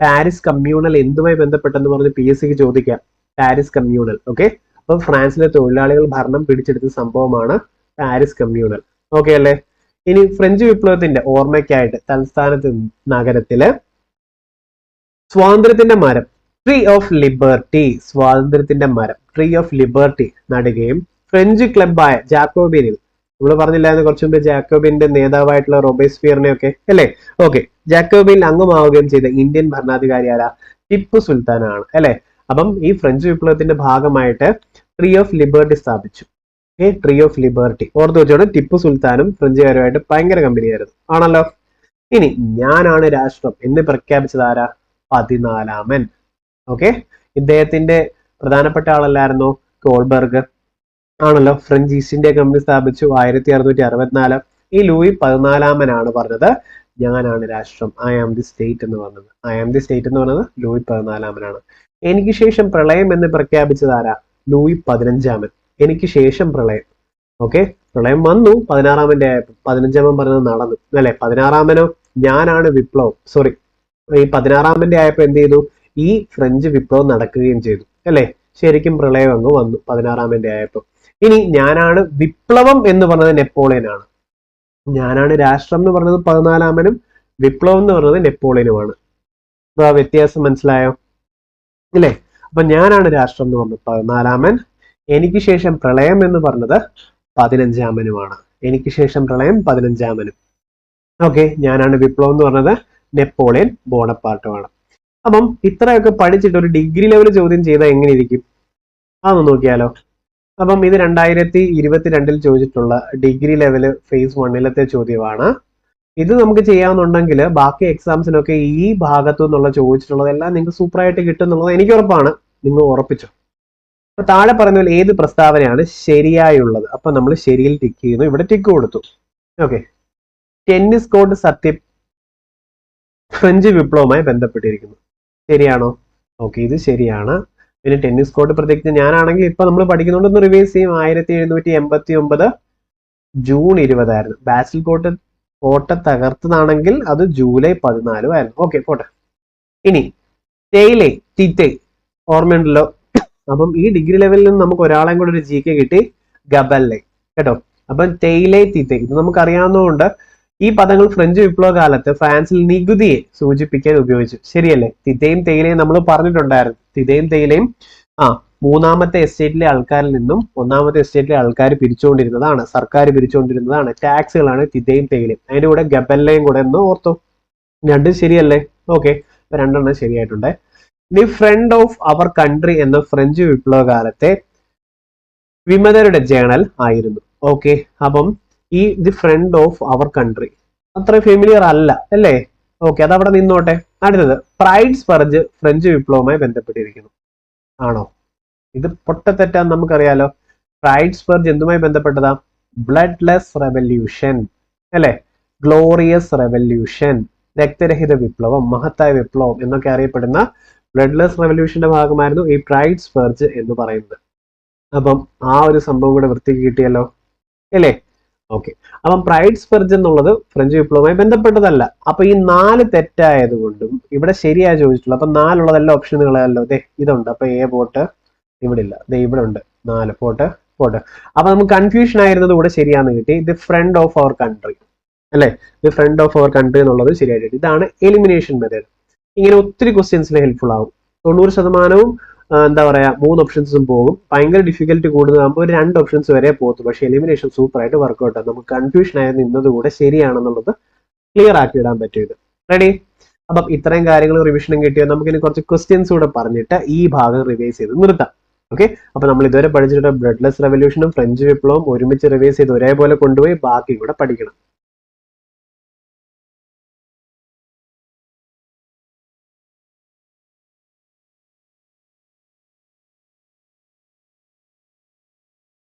പാരീസ് കമ്മ്യൂണൽ എന്തുമായി ബന്ധപ്പെട്ടെന്ന് പറഞ്ഞ് PSCക്ക് ചോദിക്കാം. Paris communal. ഓക്കെ, അപ്പൊ ഫ്രാൻസിലെ തൊഴിലാളികൾ ഭരണം പിടിച്ചെടുത്ത സംഭവമാണ് പാരീസ് കമ്മ്യൂണൽ. ഓക്കെ അല്ലേ? ഇനി ഫ്രഞ്ച് വിപ്ലവത്തിന്റെ ഓർമ്മയ്ക്കായിട്ട് തലസ്ഥാനത്ത് നഗരത്തില് സ്വാതന്ത്ര്യത്തിന്റെ മരം, ട്രീ ഓഫ് ലിബർട്ടി, സ്വാതന്ത്ര്യത്തിന്റെ മരം, ട്രീ ഓഫ് ലിബർട്ടി നടുകയും ഫ്രഞ്ച് ക്ലബായ ജാക്കോബിനിൽ, നമ്മൾ പറഞ്ഞില്ലായിരുന്നു കുറച്ചു മുമ്പ് ജാക്കോബിന്റെ നേതാവായിട്ടുള്ള റോബേസ്പിയറിനെ ഒക്കെ അല്ലേ? ഓക്കെ, ജാക്കോബിനിൽ അംഗമാവുകയും ചെയ്ത ഇന്ത്യൻ ഭരണാധികാരി ആരാ? ടിപ്പു സുൽത്താനാണ് അല്ലെ? അപ്പം ഈ ഫ്രഞ്ച് വിപ്ലവത്തിന്റെ ഭാഗമായിട്ട് ട്രീ ഓഫ് ലിബർട്ടി സ്ഥാപിച്ചു. ട്രീ ഓഫ് ലിബർട്ടി ഓർത്ത് വെച്ചോണ്ട്. ടിപ്പു സുൽത്താനും ഫ്രഞ്ചുകാരുമായിട്ട് ഭയങ്കര കമ്പനിയായിരുന്നു ആണല്ലോ. ഇനി ഞാനാണ് രാഷ്ട്രം എന്ന് പ്രഖ്യാപിച്ചത് ആരാ? 14ാമൻ. ഓക്കെ, ഇദ്ദേഹത്തിന്റെ പ്രധാനപ്പെട്ട ആളല്ലായിരുന്നോ കോൾബർഗ്? ആണല്ലോ. ഫ്രഞ്ച് ഈസ്റ്റ് ഇന്ത്യ കമ്പനി സ്ഥാപിച്ചു 1664. ഈ ലൂയി 14ാമനാണ് പറഞ്ഞത് ഞാനാണ് രാഷ്ട്രം, ഐ ആം ദി സ്റ്റേറ്റ് എന്ന് പറഞ്ഞത്. ഐ ആം ദി സ്റ്റേറ്റ് എന്ന് പറഞ്ഞത് ലൂയി 14ാമനാണ്. എനിക്ക് ശേഷം പ്രളയം എന്ന് പ്രഖ്യാപിച്ചത് ആരാ? ലൂയി 15ാമൻ. എനിക്ക് ശേഷം പ്രളയം. ഓക്കെ, പ്രളയം വന്നു 16ാമന്റെ ആയപ്പോ, 15ാമൻ പറഞ്ഞത് നടന്നു അല്ലെ? 16ാമനോ ഞാനാണ് വിപ്ലവം, സോറി, ഈ 16ാമന്റെ ആയപ്പോ എന്ത് ചെയ്തു? ഈ ഫ്രഞ്ച് വിപ്ലവം നടക്കുകയും ചെയ്തു അല്ലെ? ശരിക്കും പ്രളയം അങ്ങ് വന്നു 16ാമന്റെ ആയപ്പോ. ഇനി ഞാനാണ് വിപ്ലവം എന്ന് പറഞ്ഞത് നെപ്പോളിയൻ ആണ്. ഞാനാണ് രാഷ്ട്രം എന്ന് പറഞ്ഞത് 14ാമനും വിപ്ലവം എന്ന് പറഞ്ഞത് നെപ്പോളിയനുമാണ്. വ്യത്യാസം മനസ്സിലായോ ഇല്ലേ? അപ്പൊ ഞാനാണ് രാഷ്ട്രം എന്ന് പറഞ്ഞത് 14ാമൻ, എനിക്ക് ശേഷം പ്രളയം എന്ന് പറഞ്ഞത് 15ാമനുമാണ്. എനിക്ക് ശേഷം പ്രളയം 15ാമനും. ഓക്കെ, ഞാനാണ് വിപ്ലവം എന്ന് പറഞ്ഞത് നെപ്പോളിയൻ ബോണപ്പാർട്ടുമാണ്. അപ്പം ഇത്രയൊക്കെ പഠിച്ചിട്ട് ഒരു ഡിഗ്രി ലെവൽ ചോദ്യം ചെയ്താൽ എങ്ങനെ ഇരിക്കും? അതൊന്ന് നോക്കിയാലോ. അപ്പം ഇത് 2022 ചോദിച്ചിട്ടുള്ള ഡിഗ്രി ലെവല് ഫേസ് 1 ചോദ്യമാണ്. ഇത് നമുക്ക് ചെയ്യാവുന്നുണ്ടെങ്കിൽ ബാക്കി എക്സാംസിനൊക്കെ ഈ ഭാഗത്തു നിന്നുള്ള ചോദിച്ചിട്ടുള്ളതെല്ലാം നിങ്ങൾക്ക് സൂപ്പറായിട്ട് കിട്ടും എന്നുള്ളത് എനിക്ക് ഉറപ്പാണ്. നിങ്ങൾ ഉറപ്പിച്ചോ. അപ്പൊ താഴെ പറഞ്ഞ പോലെ ഏത് പ്രസ്താവനയാണ് ശരിയായുള്ളത്? അപ്പൊ നമ്മൾ ശരിയിൽ ടിക്ക് ചെയ്യുന്നു. ഇവിടെ ടിക്ക് കൊടുത്തു. ഓക്കെ, ടെന്നീസ് കോർട്ട് സത്യം ഫ്രഞ്ച് വിപ്ലവവുമായി ബന്ധപ്പെട്ടിരിക്കുന്നു. ശരിയാണോ? ഓക്കെ, ഇത് ശരിയാണ്. പിന്നെ ടെന്നീസ് കോർട്ട് പ്രത്യേകിച്ച് ഞാനാണെങ്കിൽ ഇപ്പൊ നമ്മൾ പഠിക്കുന്നുണ്ടെന്ന് റിവൈസ് ചെയ്യും. 1789 ജൂൺ 20 ആയിരുന്നു. ബാസിൽ കോട്ട തകർത്തതാണെങ്കിൽ അത് ജൂലൈ 14 ആയിരുന്നു. ഓക്കെ, പോട്ടെ. ഇനി തേയിലെ തീറ്റേ ഓർമ്മയുണ്ടല്ലോ. അപ്പം ഈ ഡിഗ്രി ലെവലിൽ നിന്ന് നമുക്ക് ഒരാളെയും കൂടെ ഒരു GK കിട്ടി, ഗബല്ലെ കേട്ടോ. അപ്പം തേയിലെ തീറ്റേ ഇത് നമുക്ക് അറിയാവുന്നതുകൊണ്ട് ഈ പദങ്ങൾ ഫ്രഞ്ച് വിപ്ലവ കാലത്ത് ഫ്രാൻസിൽ നികുതിയെ സൂചിപ്പിക്കാൻ ഉപയോഗിച്ചു. ശരിയല്ലേ? തിതയും തേയിലയും നമ്മൾ പറഞ്ഞിട്ടുണ്ടായിരുന്നു. തിതയും തേയിലയും മൂന്നാമത്തെ എസ്റ്റേറ്റിലെ ആൾക്കാരിൽ നിന്നും ഒന്നാമത്തെ എസ്റ്റേറ്റിലെ ആൾക്കാർ പിരിച്ചുകൊണ്ടിരുന്നതാണ്, സർക്കാർ പിരിച്ചുകൊണ്ടിരുന്നതാണ്. ടാക്സുകളാണ് തിതയും തേയിലയും. അതിന്റെ കൂടെ ഗബല്ലയും കൂടെ എന്ന് ഓർത്തോ. രണ്ടും ശരിയല്ലേ? ഓക്കെ, രണ്ടെണ്ണം ശരിയായിട്ടുണ്ട്. The friend of our country എന്ന ഫ്രഞ്ച് വിപ്ലവ കാലത്തെ വിമതരുടെ ജേണൽ ആയിരുന്നു. ഓക്കെ, അപ്പം ഈ the friend of our country അത്ര ഫെമിലിയർ അല്ല അല്ലേ? ഓക്കെ, അതവിടെ നിന്നോട്ടെ. അടുത്തത് പ്രൈഡ് സ്പർജ് ഫ്രഞ്ച് വിപ്ലവവുമായി ബന്ധപ്പെട്ടിരിക്കുന്നു. ആണോ? ഇത് പൊട്ടത്തെറ്റാന്ന് നമുക്കറിയാലോ. പ്രൈഡ് സ്പർജ് എന്തുമായി ബന്ധപ്പെട്ടതാ? ബ്ലഡ്ലെസ് റെവല്യൂഷൻ അല്ലെ? ഗ്ലോറിയസ് റെവല്യൂഷൻ, രക്തരഹിത വിപ്ലവം, മഹത്തായ വിപ്ലവം എന്നൊക്കെ അറിയപ്പെടുന്ന ബ്ലഡ്ലെസ് റെവല്യൂഷന്റെ ഭാഗമായിരുന്നു ഈ പ്രൈഡ് സ്പർജ് എന്ന് പറയുന്നത്. അപ്പം ആ ഒരു സംഭവം കൂടെ വൃത്തിക്ക് കിട്ടിയല്ലോ അല്ലേ? ഓക്കെ, അപ്പം പ്രൈഡ് സ്പെർജ് എന്നുള്ളത് ഫ്രഞ്ച് വിപ്ലവവുമായി ബന്ധപ്പെട്ടതല്ല. അപ്പൊ ഈ 4 തെറ്റായത് കൊണ്ടും ഇവിടെ ശരിയായി ചോദിച്ചിട്ടുള്ളൂ. അപ്പൊ 4 ഓപ്ഷനുകളല്ലോ. ദേ ഇതുണ്ട്. അപ്പൊ എ പോട്ട്, ഇവിടെ ഇല്ല, ദേ ഇവിടെ ഉണ്ട് 4 പോട്ട്. അപ്പൊ നമുക്ക് കൺഫ്യൂഷൻ ആയിരുന്നത് കൂടെ ശരിയാന്ന് കിട്ടി. The friend of our country അല്ലെ, the friend of our country എന്നുള്ളത് ശരിയായിട്ട്. ഇതാണ് എലിമിനേഷൻ മെത്തേഡ്. ഇങ്ങനെ ഒത്തിരി ക്വസ്റ്റ്യൻസിൽ ഹെൽപ്ഫുൾ ആവും. 90% എന്താ പറയാ 3 ഓപ്ഷൻസും പോകും. ഭയങ്കര ഡിഫിക്കൽട്ടി കൂടുതലാകുമ്പോൾ ഒരു 2 ഓപ്ഷൻസ് വരെ പോകത്തു. പക്ഷെ എലിമിനേഷൻ സൂപ്പർ ആയിട്ട് വർക്ക്ഔട്ട് ആവും. നമുക്ക് കൺഫ്യൂഷൻ ആയിരുന്നു ഇന്നത് കൂടെ ശരിയാണെന്നുള്ളത് ക്ലിയർ ആക്കി ഇടാൻ പറ്റും. ഇത് റെഡി? അപ്പം ഇത്രയും കാര്യങ്ങൾ റിവിഷനും കിട്ടിയോ? നമുക്ക് ഇനി കുറച്ച് ക്വസ്റ്റ്യൻസ് കൂടെ പറഞ്ഞിട്ട് ഈ ഭാഗം റിവൈസ് ചെയ്ത് നിർത്താം. ഓക്കെ, അപ്പൊ നമ്മൾ ഇതുവരെ പഠിച്ചിട്ട് ബ്ലഡ്ലെസ് റെവല്യൂഷനും ഫ്രഞ്ച് വിപ്ലവവും ഒരുമിച്ച് റിവൈസ് ചെയ്ത് ഒരേപോലെ കൊണ്ടുപോയി ബാക്കി കൂടെ പഠിക്കണം.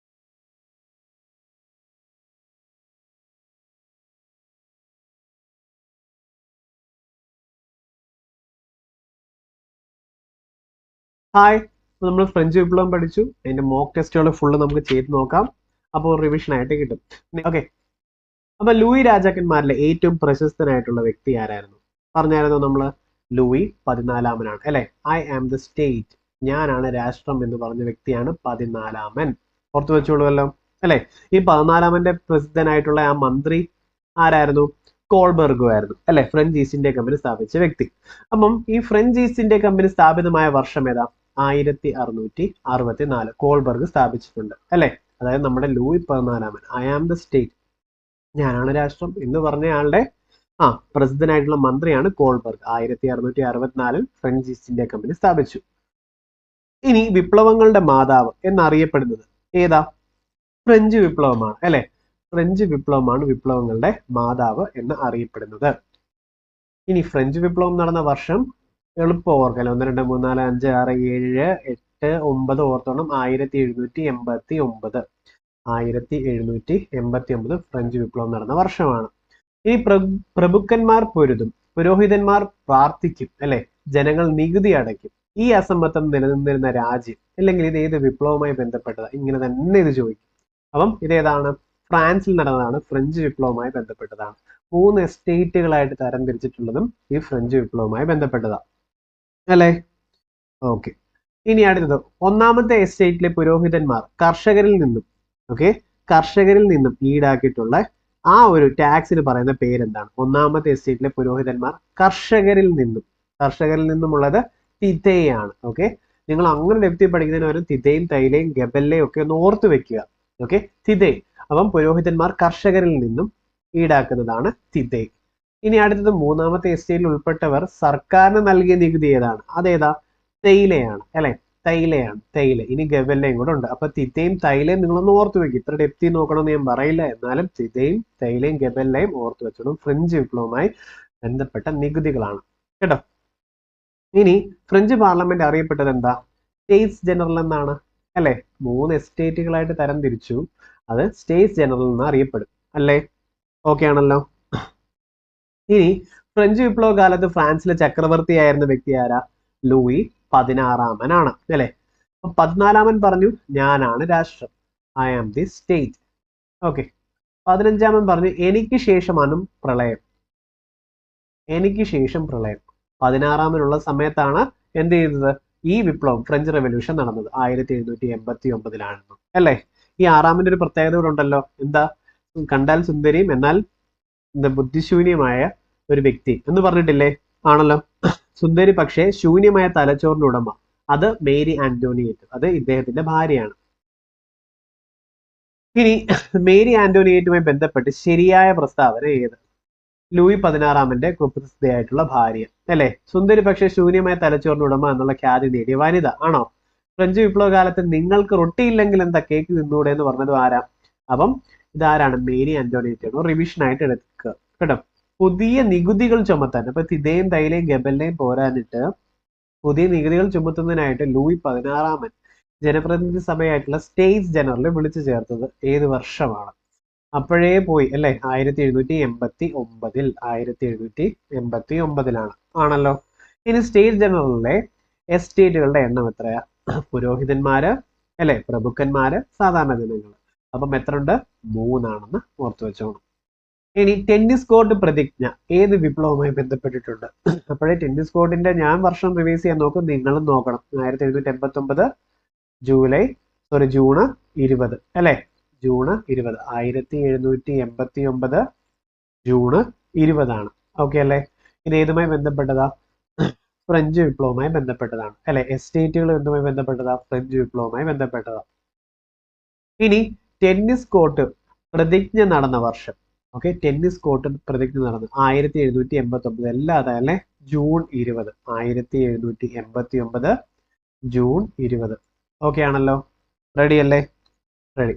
ഹായ്, നമ്മൾ ഫ്രഞ്ച് വിപ്ലവം പഠിച്ചു. അതിന്റെ മോക്ക് ടെസ്റ്റുകൾ ഫുള്ള് നമുക്ക് ചെയ്ത് നോക്കാം. അപ്പോൾ റിവിഷൻ ആയിട്ട് കിട്ടും. ഓക്കെ, അപ്പൊ ലൂയി രാജാക്കന്മാരിലെ ഏറ്റവും പ്രശസ്തനായിട്ടുള്ള വ്യക്തി ആരായിരുന്നു? പറഞ്ഞായിരുന്നു നമ്മള് ലൂയി 14-മനാണ് അല്ലെ. ഐ ആം ദ സ്റ്റേറ്റ്, ഞാനാണ് രാഷ്ട്രം എന്ന് പറഞ്ഞ വ്യക്തിയാണ് 14-മൻ. ഓർത്തു വെച്ചോളൂല്ലോ അല്ലെ. ഈ 14-മന്റെ പ്രസിദ്ധനായിട്ടുള്ള ആ മന്ത്രി ആരായിരുന്നു? കോൾബർഗു ആയിരുന്നു അല്ലെ, ഫ്രഞ്ച് ഈസ്റ്റ് ഇന്ത്യ കമ്പനി സ്ഥാപിച്ച വ്യക്തി. അപ്പം ഈ ഫ്രഞ്ച് ഈസ്റ്റ് ഇന്ത്യ കമ്പനി സ്ഥാപിതമായ വർഷം ഏതാ? 1664 കോൾബർഗ് സ്ഥാപിച്ചിട്ടുണ്ട് അല്ലെ. അതായത് നമ്മുടെ ലൂയി 14-മൻ, ഐ ആം ദ സ്റ്റേറ്റ്, ഞാനാണ് രാഷ്ട്രം എന്ന് പറഞ്ഞ ആളുടെ പ്രസിദ്ധനായിട്ടുള്ള മന്ത്രിയാണ് കോൾബർഗ്. 1664 ഫ്രഞ്ച് ഈസ്റ്റ് ഇന്ത്യ കമ്പനി സ്ഥാപിച്ചു. ഇനി വിപ്ലവങ്ങളുടെ മാതാവ് എന്നറിയപ്പെടുന്നത് ഏതാ? ഫ്രഞ്ച് വിപ്ലവമാണ് അല്ലെ. ഫ്രഞ്ച് വിപ്ലവമാണ് വിപ്ലവങ്ങളുടെ മാതാവ് എന്ന് അറിയപ്പെടുന്നത്. ഇനി ഫ്രഞ്ച് വിപ്ലവം നടന്ന വർഷം എളുപ്പം ഓർക്കല്ലോ. 1 2 3 4 5 6 7 8 9 ഓർത്തോണം. 1789 1789 ഫ്രഞ്ച് വിപ്ലവം നടന്ന വർഷമാണ്. ഈ പ്രഭുക്കന്മാർ പൊരുതും, പുരോഹിതന്മാർ പ്രാർത്ഥിക്കും അല്ലെ, ജനങ്ങൾ നികുതി അടയ്ക്കും. ഈ അസമത്വം നിലനിന്നിരുന്ന രാജ്യം അല്ലെങ്കിൽ ഇത് ഏത് വിപ്ലവവുമായി ബന്ധപ്പെട്ടതാണ്? ഇങ്ങനെ തന്നെ ഇത് ചോദിക്കും. അപ്പം ഇതേതാണ്? ഫ്രാൻസിൽ നടന്നതാണ്. ഫ്രഞ്ച് വിപ്ലവവുമായി ബന്ധപ്പെട്ടതാണ്. 3 എസ്റ്റേറ്റുകളായിട്ട് തരംതിരിച്ചിട്ടുള്ളതും ഈ ഫ്രഞ്ച് വിപ്ലവവുമായി ബന്ധപ്പെട്ടതാണ് അല്ലെ. ഓക്കെ, ഇനി അടുത്തത് ഒന്നാമത്തെ എസ്റ്റേറ്റിലെ പുരോഹിതന്മാർ കർഷകരിൽ നിന്നും കർഷകരിൽ നിന്നും ഈടാക്കിയിട്ടുള്ള ആ ഒരു ടാക്സിന് പറയുന്ന പേരെന്താണ്? ഒന്നാമത്തെ എസ്റ്റേറ്റിലെ പുരോഹിതന്മാർ കർഷകരിൽ നിന്നുമുള്ളത് തിഥയാണ്. ഓക്കെ, നിങ്ങൾ അങ്ങനെ ഡെപ്തി പഠിക്കുന്നതിന് പകരം തിഥയും തൈലയും ഗബല്ലയും ഒക്കെ ഒന്ന് ഓർത്ത് വെക്കുക. ഓക്കെ, തിഥേ. അപ്പം പുരോഹിതന്മാർ കർഷകരിൽ നിന്നും ഈടാക്കുന്നതാണ് തിഥേ. ഇനി അടുത്തത് മൂന്നാമത്തെ എസ്റ്റേറ്റിൽ ഉൾപ്പെട്ടവർ സർക്കാരിന് നൽകിയ നികുതി ഏതാണ്? അതേതാ? തേയിലയാണ് അല്ലെ. തേയില. ഇനി ഗബല്ലയും കൂടെ ഉണ്ട്. അപ്പൊ തിഥയും തൈലയും നിങ്ങളൊന്ന് ഓർത്ത് വെക്കും. ഇത്ര ഡെപ്തി നോക്കണമെന്ന് ഞാൻ പറയില്ല, എന്നാലും തിഥയും തൈലയും ഗബല്ലയും ഓർത്ത് വെച്ചോളും. ഫ്രഞ്ച് വിപ്ലവവുമായി ബന്ധപ്പെട്ട നികുതികളാണ് കേട്ടോ. ഇനി ഫ്രഞ്ച് പാർലമെന്റ് അറിയപ്പെട്ടത് എന്താ? സ്റ്റേറ്റ്സ് ജനറൽ എന്നാണ് അല്ലെ. 3 എസ്റ്റേറ്റുകളായിട്ട് തരംതിരിച്ചു. അത് സ്റ്റേറ്റ്സ് ജനറൽ എന്ന് അറിയപ്പെടും അല്ലേ. ഓക്കെ ആണല്ലോ. ഇനി ഫ്രഞ്ച് വിപ്ലവ കാലത്ത് ഫ്രാൻസിലെ ചക്രവർത്തിയായിരുന്ന വ്യക്തി ആരാ? ലൂയി 16-മനാണ് അല്ലെ. 14-മൻ പറഞ്ഞു ഞാനാണ് രാഷ്ട്രം, I am the state. Okay, 15-മൻ പറഞ്ഞു എനിക്ക് ശേഷമാണ് പ്രളയം. 16-മനുള്ള സമയത്താണ് എന്ത് ചെയ്തത്? ഈ വിപ്ലവം ഫ്രഞ്ച് റെവല്യൂഷൻ നടന്നത് 1789 അല്ലേ. ഈ 6-മന്റെ ഒരു പ്രത്യേകത കൂടെ ഉണ്ടല്ലോ. എന്താ? കണ്ടാൽ സുന്ദരിയും എന്നാൽ ബുദ്ധിശൂന്യമായ ഒരു വ്യക്തി എന്ന് പറഞ്ഞിട്ടില്ലേ? ആണല്ലോ. സുന്ദരി പക്ഷേ ശൂന്യമായ തലച്ചോറിന്റെ ഉടമ. അത് മേരി ആന്റോണിയേറ്റ്. അത് ഇദ്ദേഹത്തിന്റെ ഭാര്യയാണ്. ഇനി മേരി ആന്റോണിയേറ്റുമായി ബന്ധപ്പെട്ട് ശരിയായ പ്രസ്താവന ഏത്? ലൂയി 16-മന്റെ കുപ്രസിദ്ധയായിട്ടുള്ള ഭാര്യ അല്ലെ. സുന്ദരി പക്ഷേ ശൂന്യമായ തലച്ചോറിന്റെ ഉടമ എന്നുള്ള ഖ്യാതി നേടിയ വനിത ആണോ? ഫ്രഞ്ച് വിപ്ലവ കാലത്ത് നിങ്ങൾക്ക് റൊട്ടിയില്ലെങ്കിൽ എന്താ കേക്ക് തിന്നൂടെ എന്ന് പറഞ്ഞത് ആരാ? അപ്പം ഇതാരാണ്? മേരി ആന്റോണിയേറ്റ് ആണ്. റിവിഷൻ ആയിട്ട് എടുക്കുക കേട്ടോ. പുതിയ നികുതികൾ ചുമത്താൻ, അപ്പൊ തിഥയും തൈലയും ഗബല്ലയും പോരാനിട്ട് പുതിയ നികുതികൾ ചുമത്തുന്നതിനായിട്ട് ലൂയി 16-മൻ ജനപ്രതിനിധി സഭയായിട്ടുള്ള സ്റ്റേറ്റ്സ് ജനറൽ വിളിച്ചു ചേർത്തത് ഏത് വർഷമാണ്? അപ്പോഴേ പോയി അല്ലെ. 1789 ആണല്ലോ. ഇനി സ്റ്റേറ്റ് ജനറലിലെ എസ്റ്റേറ്റുകളുടെ എണ്ണം എത്രയാ? പുരോഹിതന്മാര് അല്ലെ, പ്രഭുക്കന്മാര്, സാധാരണ ജനങ്ങൾ. അപ്പം എത്ര ഉണ്ട്? 3 ആണെന്ന് ഓർത്തു വെച്ചോണം. ഇനി ടെന്നീസ് കോർട്ട് പ്രതിജ്ഞ ഏത് വിപ്ലവവുമായി ബന്ധപ്പെട്ടിട്ടുണ്ട്? അപ്പോഴേ ടെന്നീസ് കോർട്ടിന്റെ ഞാൻ വർഷം റിവൈസ് ചെയ്യാൻ നോക്കും, നിങ്ങളും നോക്കണം. 1789 ജൂൺ 20 അല്ലെ? ജൂൺ 20 1789 ജൂൺ 20 ആണ്. ഓക്കെ അല്ലേ? ഇത് ഏതുമായി ബന്ധപ്പെട്ടതാ? ഫ്രഞ്ച് വിപ്ലവവുമായി ബന്ധപ്പെട്ടതാണ് അല്ലെ? എസ്റ്റേറ്റുകൾ എന്തുമായി ബന്ധപ്പെട്ടതാ? ഫ്രഞ്ച് വിപ്ലവവുമായി ബന്ധപ്പെട്ടതാ. ഇനി ടെന്നീസ് കോർട്ട് പ്രതിജ്ഞ നടന്ന വർഷം. ഓക്കെ, ടെന്നീസ് കോർട്ട് പ്രതിജ്ഞ നടന്നു 1789 അല്ലാതെ അല്ലെ? June 20 1789 June 20. ഓക്കെ ആണല്ലോ? റെഡി അല്ലേ? റെഡി.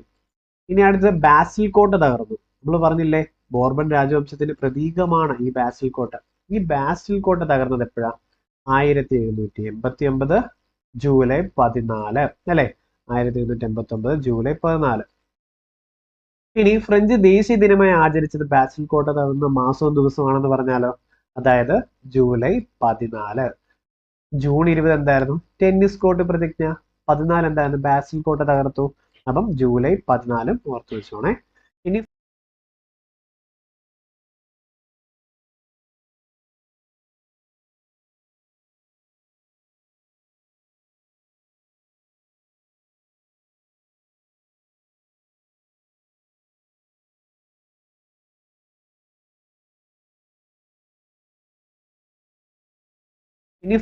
ഇനി അടുത്തത് ബാസിൽ കോട്ട തകർന്നു. നമ്മൾ പറഞ്ഞില്ലേ ബോർബൺ രാജവംശത്തിന്റെ പ്രതീകമാണ് ഈ ബാസിൽ കോട്ട. ഈ ബാസിൽ കോട്ട തകർന്നത് എപ്പോഴാ? 1789 ജൂലൈ 14 അല്ലെ? 1789 ജൂലൈ 14. ഇനി ഫ്രഞ്ച് ദേശീയ ദിനമായി ആചരിച്ചത് ബാസിൽ കോട്ട തകർന്ന മാസവും ദിവസമാണെന്ന് പറഞ്ഞാലോ? അതായത് ജൂലൈ 14. ജൂൺ 20 എന്തായിരുന്നു? ടെന്നീസ് കോർട്ട് പ്രതിജ്ഞ. 14 എന്തായിരുന്നു? ബാസിൽ കോട്ട തകർത്തു. അപ്പം ജൂലൈ 14 ഓർത്തു വെച്ചോണേ. ഇനി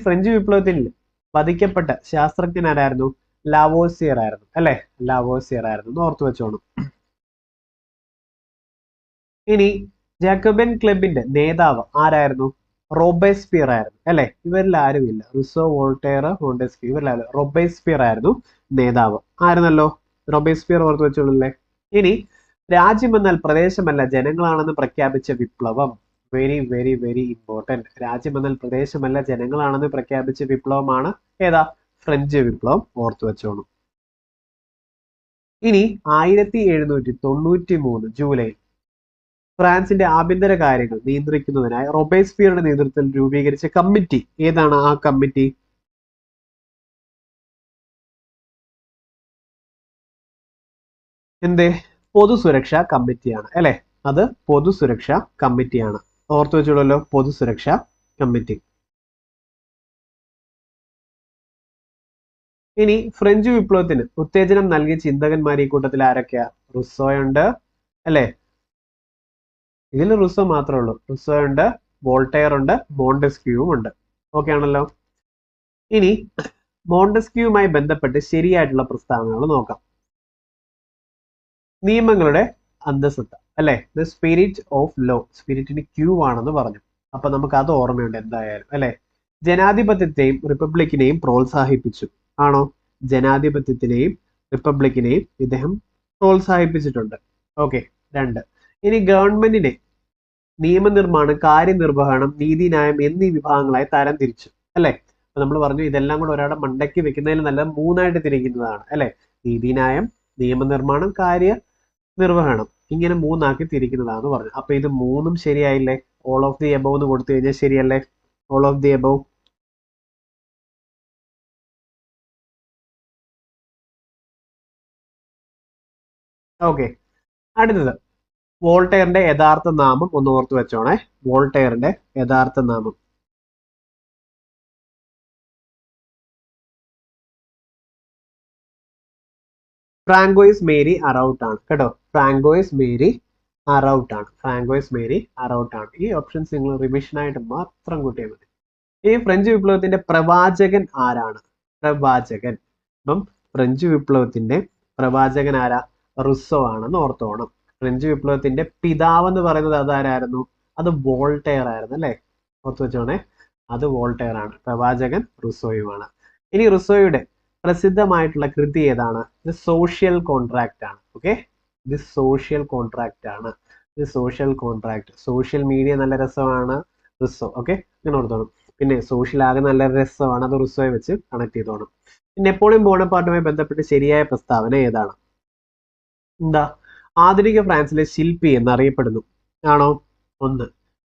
ഫ്രഞ്ച് വിപ്ലവത്തിൽ വധിക്കപ്പെട്ട ശാസ്ത്രജ്ഞൻ ആരായിരുന്നു? ലാവോസിയർ ആയിരുന്നു അല്ലെ? ലാവോസിയർ ആയിരുന്നു, ഓർത്തു വെച്ചോണം. ഇനി ജാക്കബിൻ ക്ലബിന്റെ നേതാവ് ആരായിരുന്നു? റോബേസ്പിയർ ആയിരുന്നു അല്ലെ? ഇവരിൽ ആരുമില്ല. റുസോ, വോൾട്ടയർ, മോണ്ടസ്ക്യൂ ഇവരിൽ റോബേസ്പിയർ ആയിരുന്നു നേതാവ്. ആയിരുന്നല്ലോ? റോബേസ്പിയർ ഓർത്തു വെച്ചോളൂല്ലേ? ഇനി രാജ്യമെന്നാൽ പ്രദേശമല്ല ജനങ്ങളാണെന്ന് പ്രഖ്യാപിച്ച വിപ്ലവം. Very very very important. രാജ്യമെന്നാൽ പ്രദേശമല്ല ജനങ്ങളാണെന്ന് പ്രഖ്യാപിച്ച വിപ്ലവമാണ് ഏതാ? ഫ്രഞ്ച് വിപ്ലവം. ഓർത്തു വെച്ചോളൂ. ഇനി 1793 ജൂലൈ ഫ്രാൻസിന്റെ ആഭ്യന്തര കാര്യങ്ങൾ നിയന്ത്രിക്കുന്നതിനായി റോബേസ്പിയറുടെ നേതൃത്വത്തിൽ രൂപീകരിച്ച കമ്മിറ്റി ഏതാണ്? ആ കമ്മിറ്റി എന്ത്? പൊതുസുരക്ഷാ കമ്മിറ്റിയാണ് അല്ലെ? അത് പൊതുസുരക്ഷാ കമ്മിറ്റിയാണ്. ഓർത്തു വെച്ചോളൂല്ലോ, പൊതുസുരക്ഷാ കമ്മിറ്റി. ഇനി ഫ്രഞ്ച് വിപ്ലവത്തിന് ഉത്തേജനം നൽകിയ ചിന്തകന്മാർ ഈ കൂട്ടത്തിൽ ആരൊക്കെയാ? റുസോയുണ്ട് അല്ലെ? ഇതിൽ റുസോ മാത്രമേ ഉള്ളൂ. റുസോ ഉണ്ട്, വോൾട്ടയർ ഉണ്ട്, മോണ്ടസ്ക്യൂവും ഉണ്ട്. ഓക്കെ ആണല്ലോ? ഇനി മോണ്ടസ്ക്യൂവുമായി ബന്ധപ്പെട്ട് ശരിയായിട്ടുള്ള പ്രസ്താവനകൾ നോക്കാം. നിയമങ്ങളുടെ അന്തസത്ത അല്ലെ? The spirit of law. സ്പിരിറ്റിന് ക്യൂ ആണെന്ന് പറഞ്ഞു. അപ്പൊ നമുക്ക് അത് ഓർമ്മയുണ്ട് എന്തായാലും അല്ലെ? ജനാധിപത്യത്തെയും റിപ്പബ്ലിക്കിനെയും പ്രോത്സാഹിപ്പിച്ചു. ആണോ? ജനാധിപത്യത്തിനെയും റിപ്പബ്ലിക്കിനെയും ഇദ്ദേഹം പ്രോത്സാഹിപ്പിച്ചിട്ടുണ്ട്. ഓക്കെ. 2. ഇനി ഗവൺമെന്റിനെ നിയമനിർമ്മാണം, കാര്യനിർവഹണം, നീതിന്യായം എന്നീ വിഭാഗങ്ങളായി തരംതിരിച്ചു അല്ലെ? അപ്പൊ നമ്മൾ പറഞ്ഞു ഇതെല്ലാം കൂടെ ഒരാളുടെ മണ്ടയ്ക്ക് വെക്കുന്നതിൽ നല്ല 3ആയിട്ട് തിരിക്കുന്നതാണ് അല്ലെ? നീതിന്യായം, നിയമനിർമ്മാണം, കാര്യനിർവഹണം ഇങ്ങനെ 3ആക്കി തിരിക്കുന്നതാന്ന് പറഞ്ഞു. അപ്പൊ ഇത് 3ഉം ശരിയായില്ലേ? ഓൾ ഓഫ് ദി എബവ് എന്ന് കൊടുത്തു കഴിഞ്ഞാൽ ശരിയല്ലേ? All of the above. Okay. അടുത്തത് വോൾട്ടയറിന്റെ യഥാർത്ഥ നാമം ഒന്ന് ഓർത്തു വെച്ചോണേ. വോൾട്ടയറിന്റെ യഥാർത്ഥ നാമം ഫ്രാങ്കോയിസ് മേരി അറൗട്ട് ആണ് കേട്ടോ. ഫ്രാങ്കോയിസ് മേരി അറൗട്ട് ആണ്. ഫ്രാങ്കോയിസ് മേരി അറൗട്ട് ആണ്. ഈ ഓപ്ഷൻസ് നിങ്ങൾ റിവിഷനായിട്ട് മാത്രം കൂട്ടിയാൽ മതി. ഈ ഫ്രഞ്ച് വിപ്ലവത്തിന്റെ പ്രവാചകൻ ആരാണ്? പ്രവാചകൻ. അപ്പം ഫ്രഞ്ച് വിപ്ലവത്തിന്റെ പ്രവാചകൻ ആരാ? റുസോ ആണെന്ന് ഓർത്തോണം. ഫ്രഞ്ച് വിപ്ലവത്തിന്റെ പിതാവ് എന്ന് പറയുന്നത് അതാരായിരുന്നു? അത് വോൾട്ടയർ ആയിരുന്നു അല്ലെ? ഓർത്തു വെച്ചോണേ, അത് വോൾട്ടയർ ആണ്. പ്രവാചകൻ റുസോയുമാണ്. ഇനി റുസോയുടെ പ്രസിദ്ധമായിട്ടുള്ള കൃതി ഏതാണ്? ഇത് സോഷ്യൽ കോൺട്രാക്ട് ആണ്. ഓക്കെ, ഇത് സോഷ്യൽ കോൺട്രാക്ട് ആണ്. ഇത് സോഷ്യൽ കോൺട്രാക്ട്. സോഷ്യൽ മീഡിയ നല്ല രസമാണ്, റുസോ. ഓക്കെ, അങ്ങനെ ഓർത്തോണം. പിന്നെ സോഷ്യൽ ആകെ നല്ല രസമാണ്, അത് റുസോയെ വെച്ച് കണക്ട് ചെയ്തോണം. നെപ്പോളിയൻ ബോണപ്പാർട്ടുമായി ബന്ധപ്പെട്ട് ശരിയായ പ്രസ്താവന ഏതാണ്? എന്താ? ആധുനിക ഫ്രാൻസിലെ ശില്പി എന്നറിയപ്പെടുന്നു. ആണോ? 1.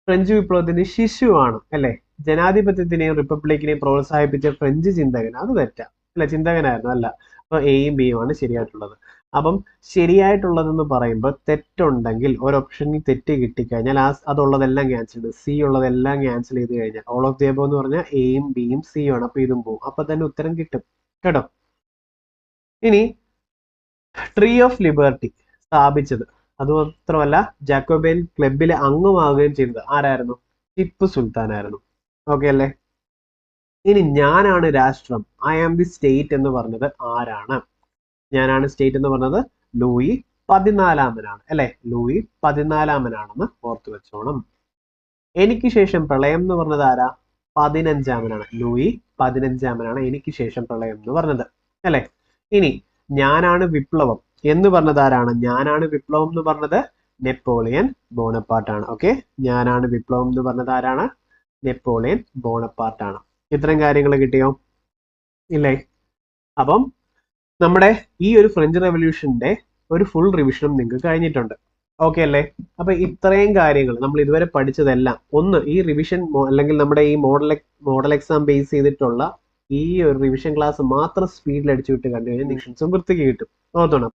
ഫ്രഞ്ച് വിപ്ലവത്തിന്റെ ശിശുവാണ് അല്ലെ? ജനാധിപത്യത്തിനെയും റിപ്പബ്ലിക്കിനെയും പ്രോത്സാഹിപ്പിച്ച ഫ്രഞ്ച് ചിന്തകൻ. അത് തെറ്റാ അല്ലെ? ചിന്തകനായിരുന്നു അല്ല. അപ്പൊ എയും ബിയും ആണ് ശരിയായിട്ടുള്ളത്. അപ്പം ശരിയായിട്ടുള്ളതെന്ന് പറയുമ്പോൾ തെറ്റുണ്ടെങ്കിൽ ഒരു ഓപ്ഷനിൽ തെറ്റ് കിട്ടിക്കഴിഞ്ഞാൽ അതുള്ളതെല്ലാം ക്യാൻസൽ ചെയ്ത് സി ഉള്ളതെല്ലാം ക്യാൻസൽ ചെയ്ത് കഴിഞ്ഞാൽ ഓൾ ഓഫ് ദി അബോവ് എന്ന് പറഞ്ഞാൽ എയും ബിയും സിയും ആണ്. അപ്പൊ ഇതും പോവും. അപ്പൊ തന്നെ ഉത്തരം കിട്ടും കേട്ടോ. ഇനി ട്രീ ഓഫ് ലിബർട്ടി സ്ഥാപിച്ചത്, അത് മാത്രമല്ല ജാക്കോബൈൻ ക്ലബിലെ അംഗമാവുകയും ചെയ്തത് ആരായിരുന്നു? ടിപ്പു സുൽത്താൻ ആയിരുന്നു. ഓക്കെ അല്ലേ? ഇനി ഞാനാണ് രാഷ്ട്രം, ഐ ആം ദി സ്റ്റേറ്റ് എന്ന് പറഞ്ഞത് ആരാണ്? ഞാനാണ് സ്റ്റേറ്റ് എന്ന് പറഞ്ഞത് ലൂയി 14 അല്ലെ? ലൂയി 14 ഓർത്തു വെച്ചോണം. എനിക്ക് ശേഷം പ്രളയം എന്ന് പറഞ്ഞത് ആരാ? 15 ലൂയി 15 എനിക്ക് ശേഷം പ്രളയം എന്ന് പറഞ്ഞത് അല്ലെ? ഇനി ഞാനാണ് വിപ്ലവം എന്ന് പറഞ്ഞത് ആരാണ്? ഞാനാണ് വിപ്ലവം എന്ന് പറഞ്ഞത് നെപ്പോളിയൻ ബോണപ്പാർട്ടാണ്. ഓക്കെ, ഞാനാണ് വിപ്ലവം എന്ന് പറഞ്ഞത് ആരാണ്? നെപ്പോളിയൻ ബോണപ്പാർട്ടാണ്. ഇത്രയും കാര്യങ്ങൾ കിട്ടിയോ? ഇല്ലേ? അപ്പം നമ്മുടെ ഈ ഒരു ഫ്രഞ്ച് റെവല്യൂഷന്റെ ഒരു ഫുൾ റിവിഷനും നിങ്ങൾക്ക് കഴിഞ്ഞിട്ടുണ്ട്. ഓക്കെ അല്ലേ? അപ്പൊ ഇത്രയും കാര്യങ്ങൾ നമ്മൾ ഇതുവരെ പഠിച്ചതെല്ലാം ഒന്ന് ഈ റിവിഷൻ അല്ലെങ്കിൽ നമ്മുടെ ഈ മോഡൽ എക്സാം ബേസ് ചെയ്തിട്ടുള്ള ഈ ഒരു റിവിഷൻ ക്ലാസ് മാത്രം സ്പീഡിൽ അടിച്ചു വിട്ട് കണ്ടു കഴിഞ്ഞാൽ നിക്ഷൻസും വൃത്തിക്ക് കിട്ടും. ഓർത്തോണം.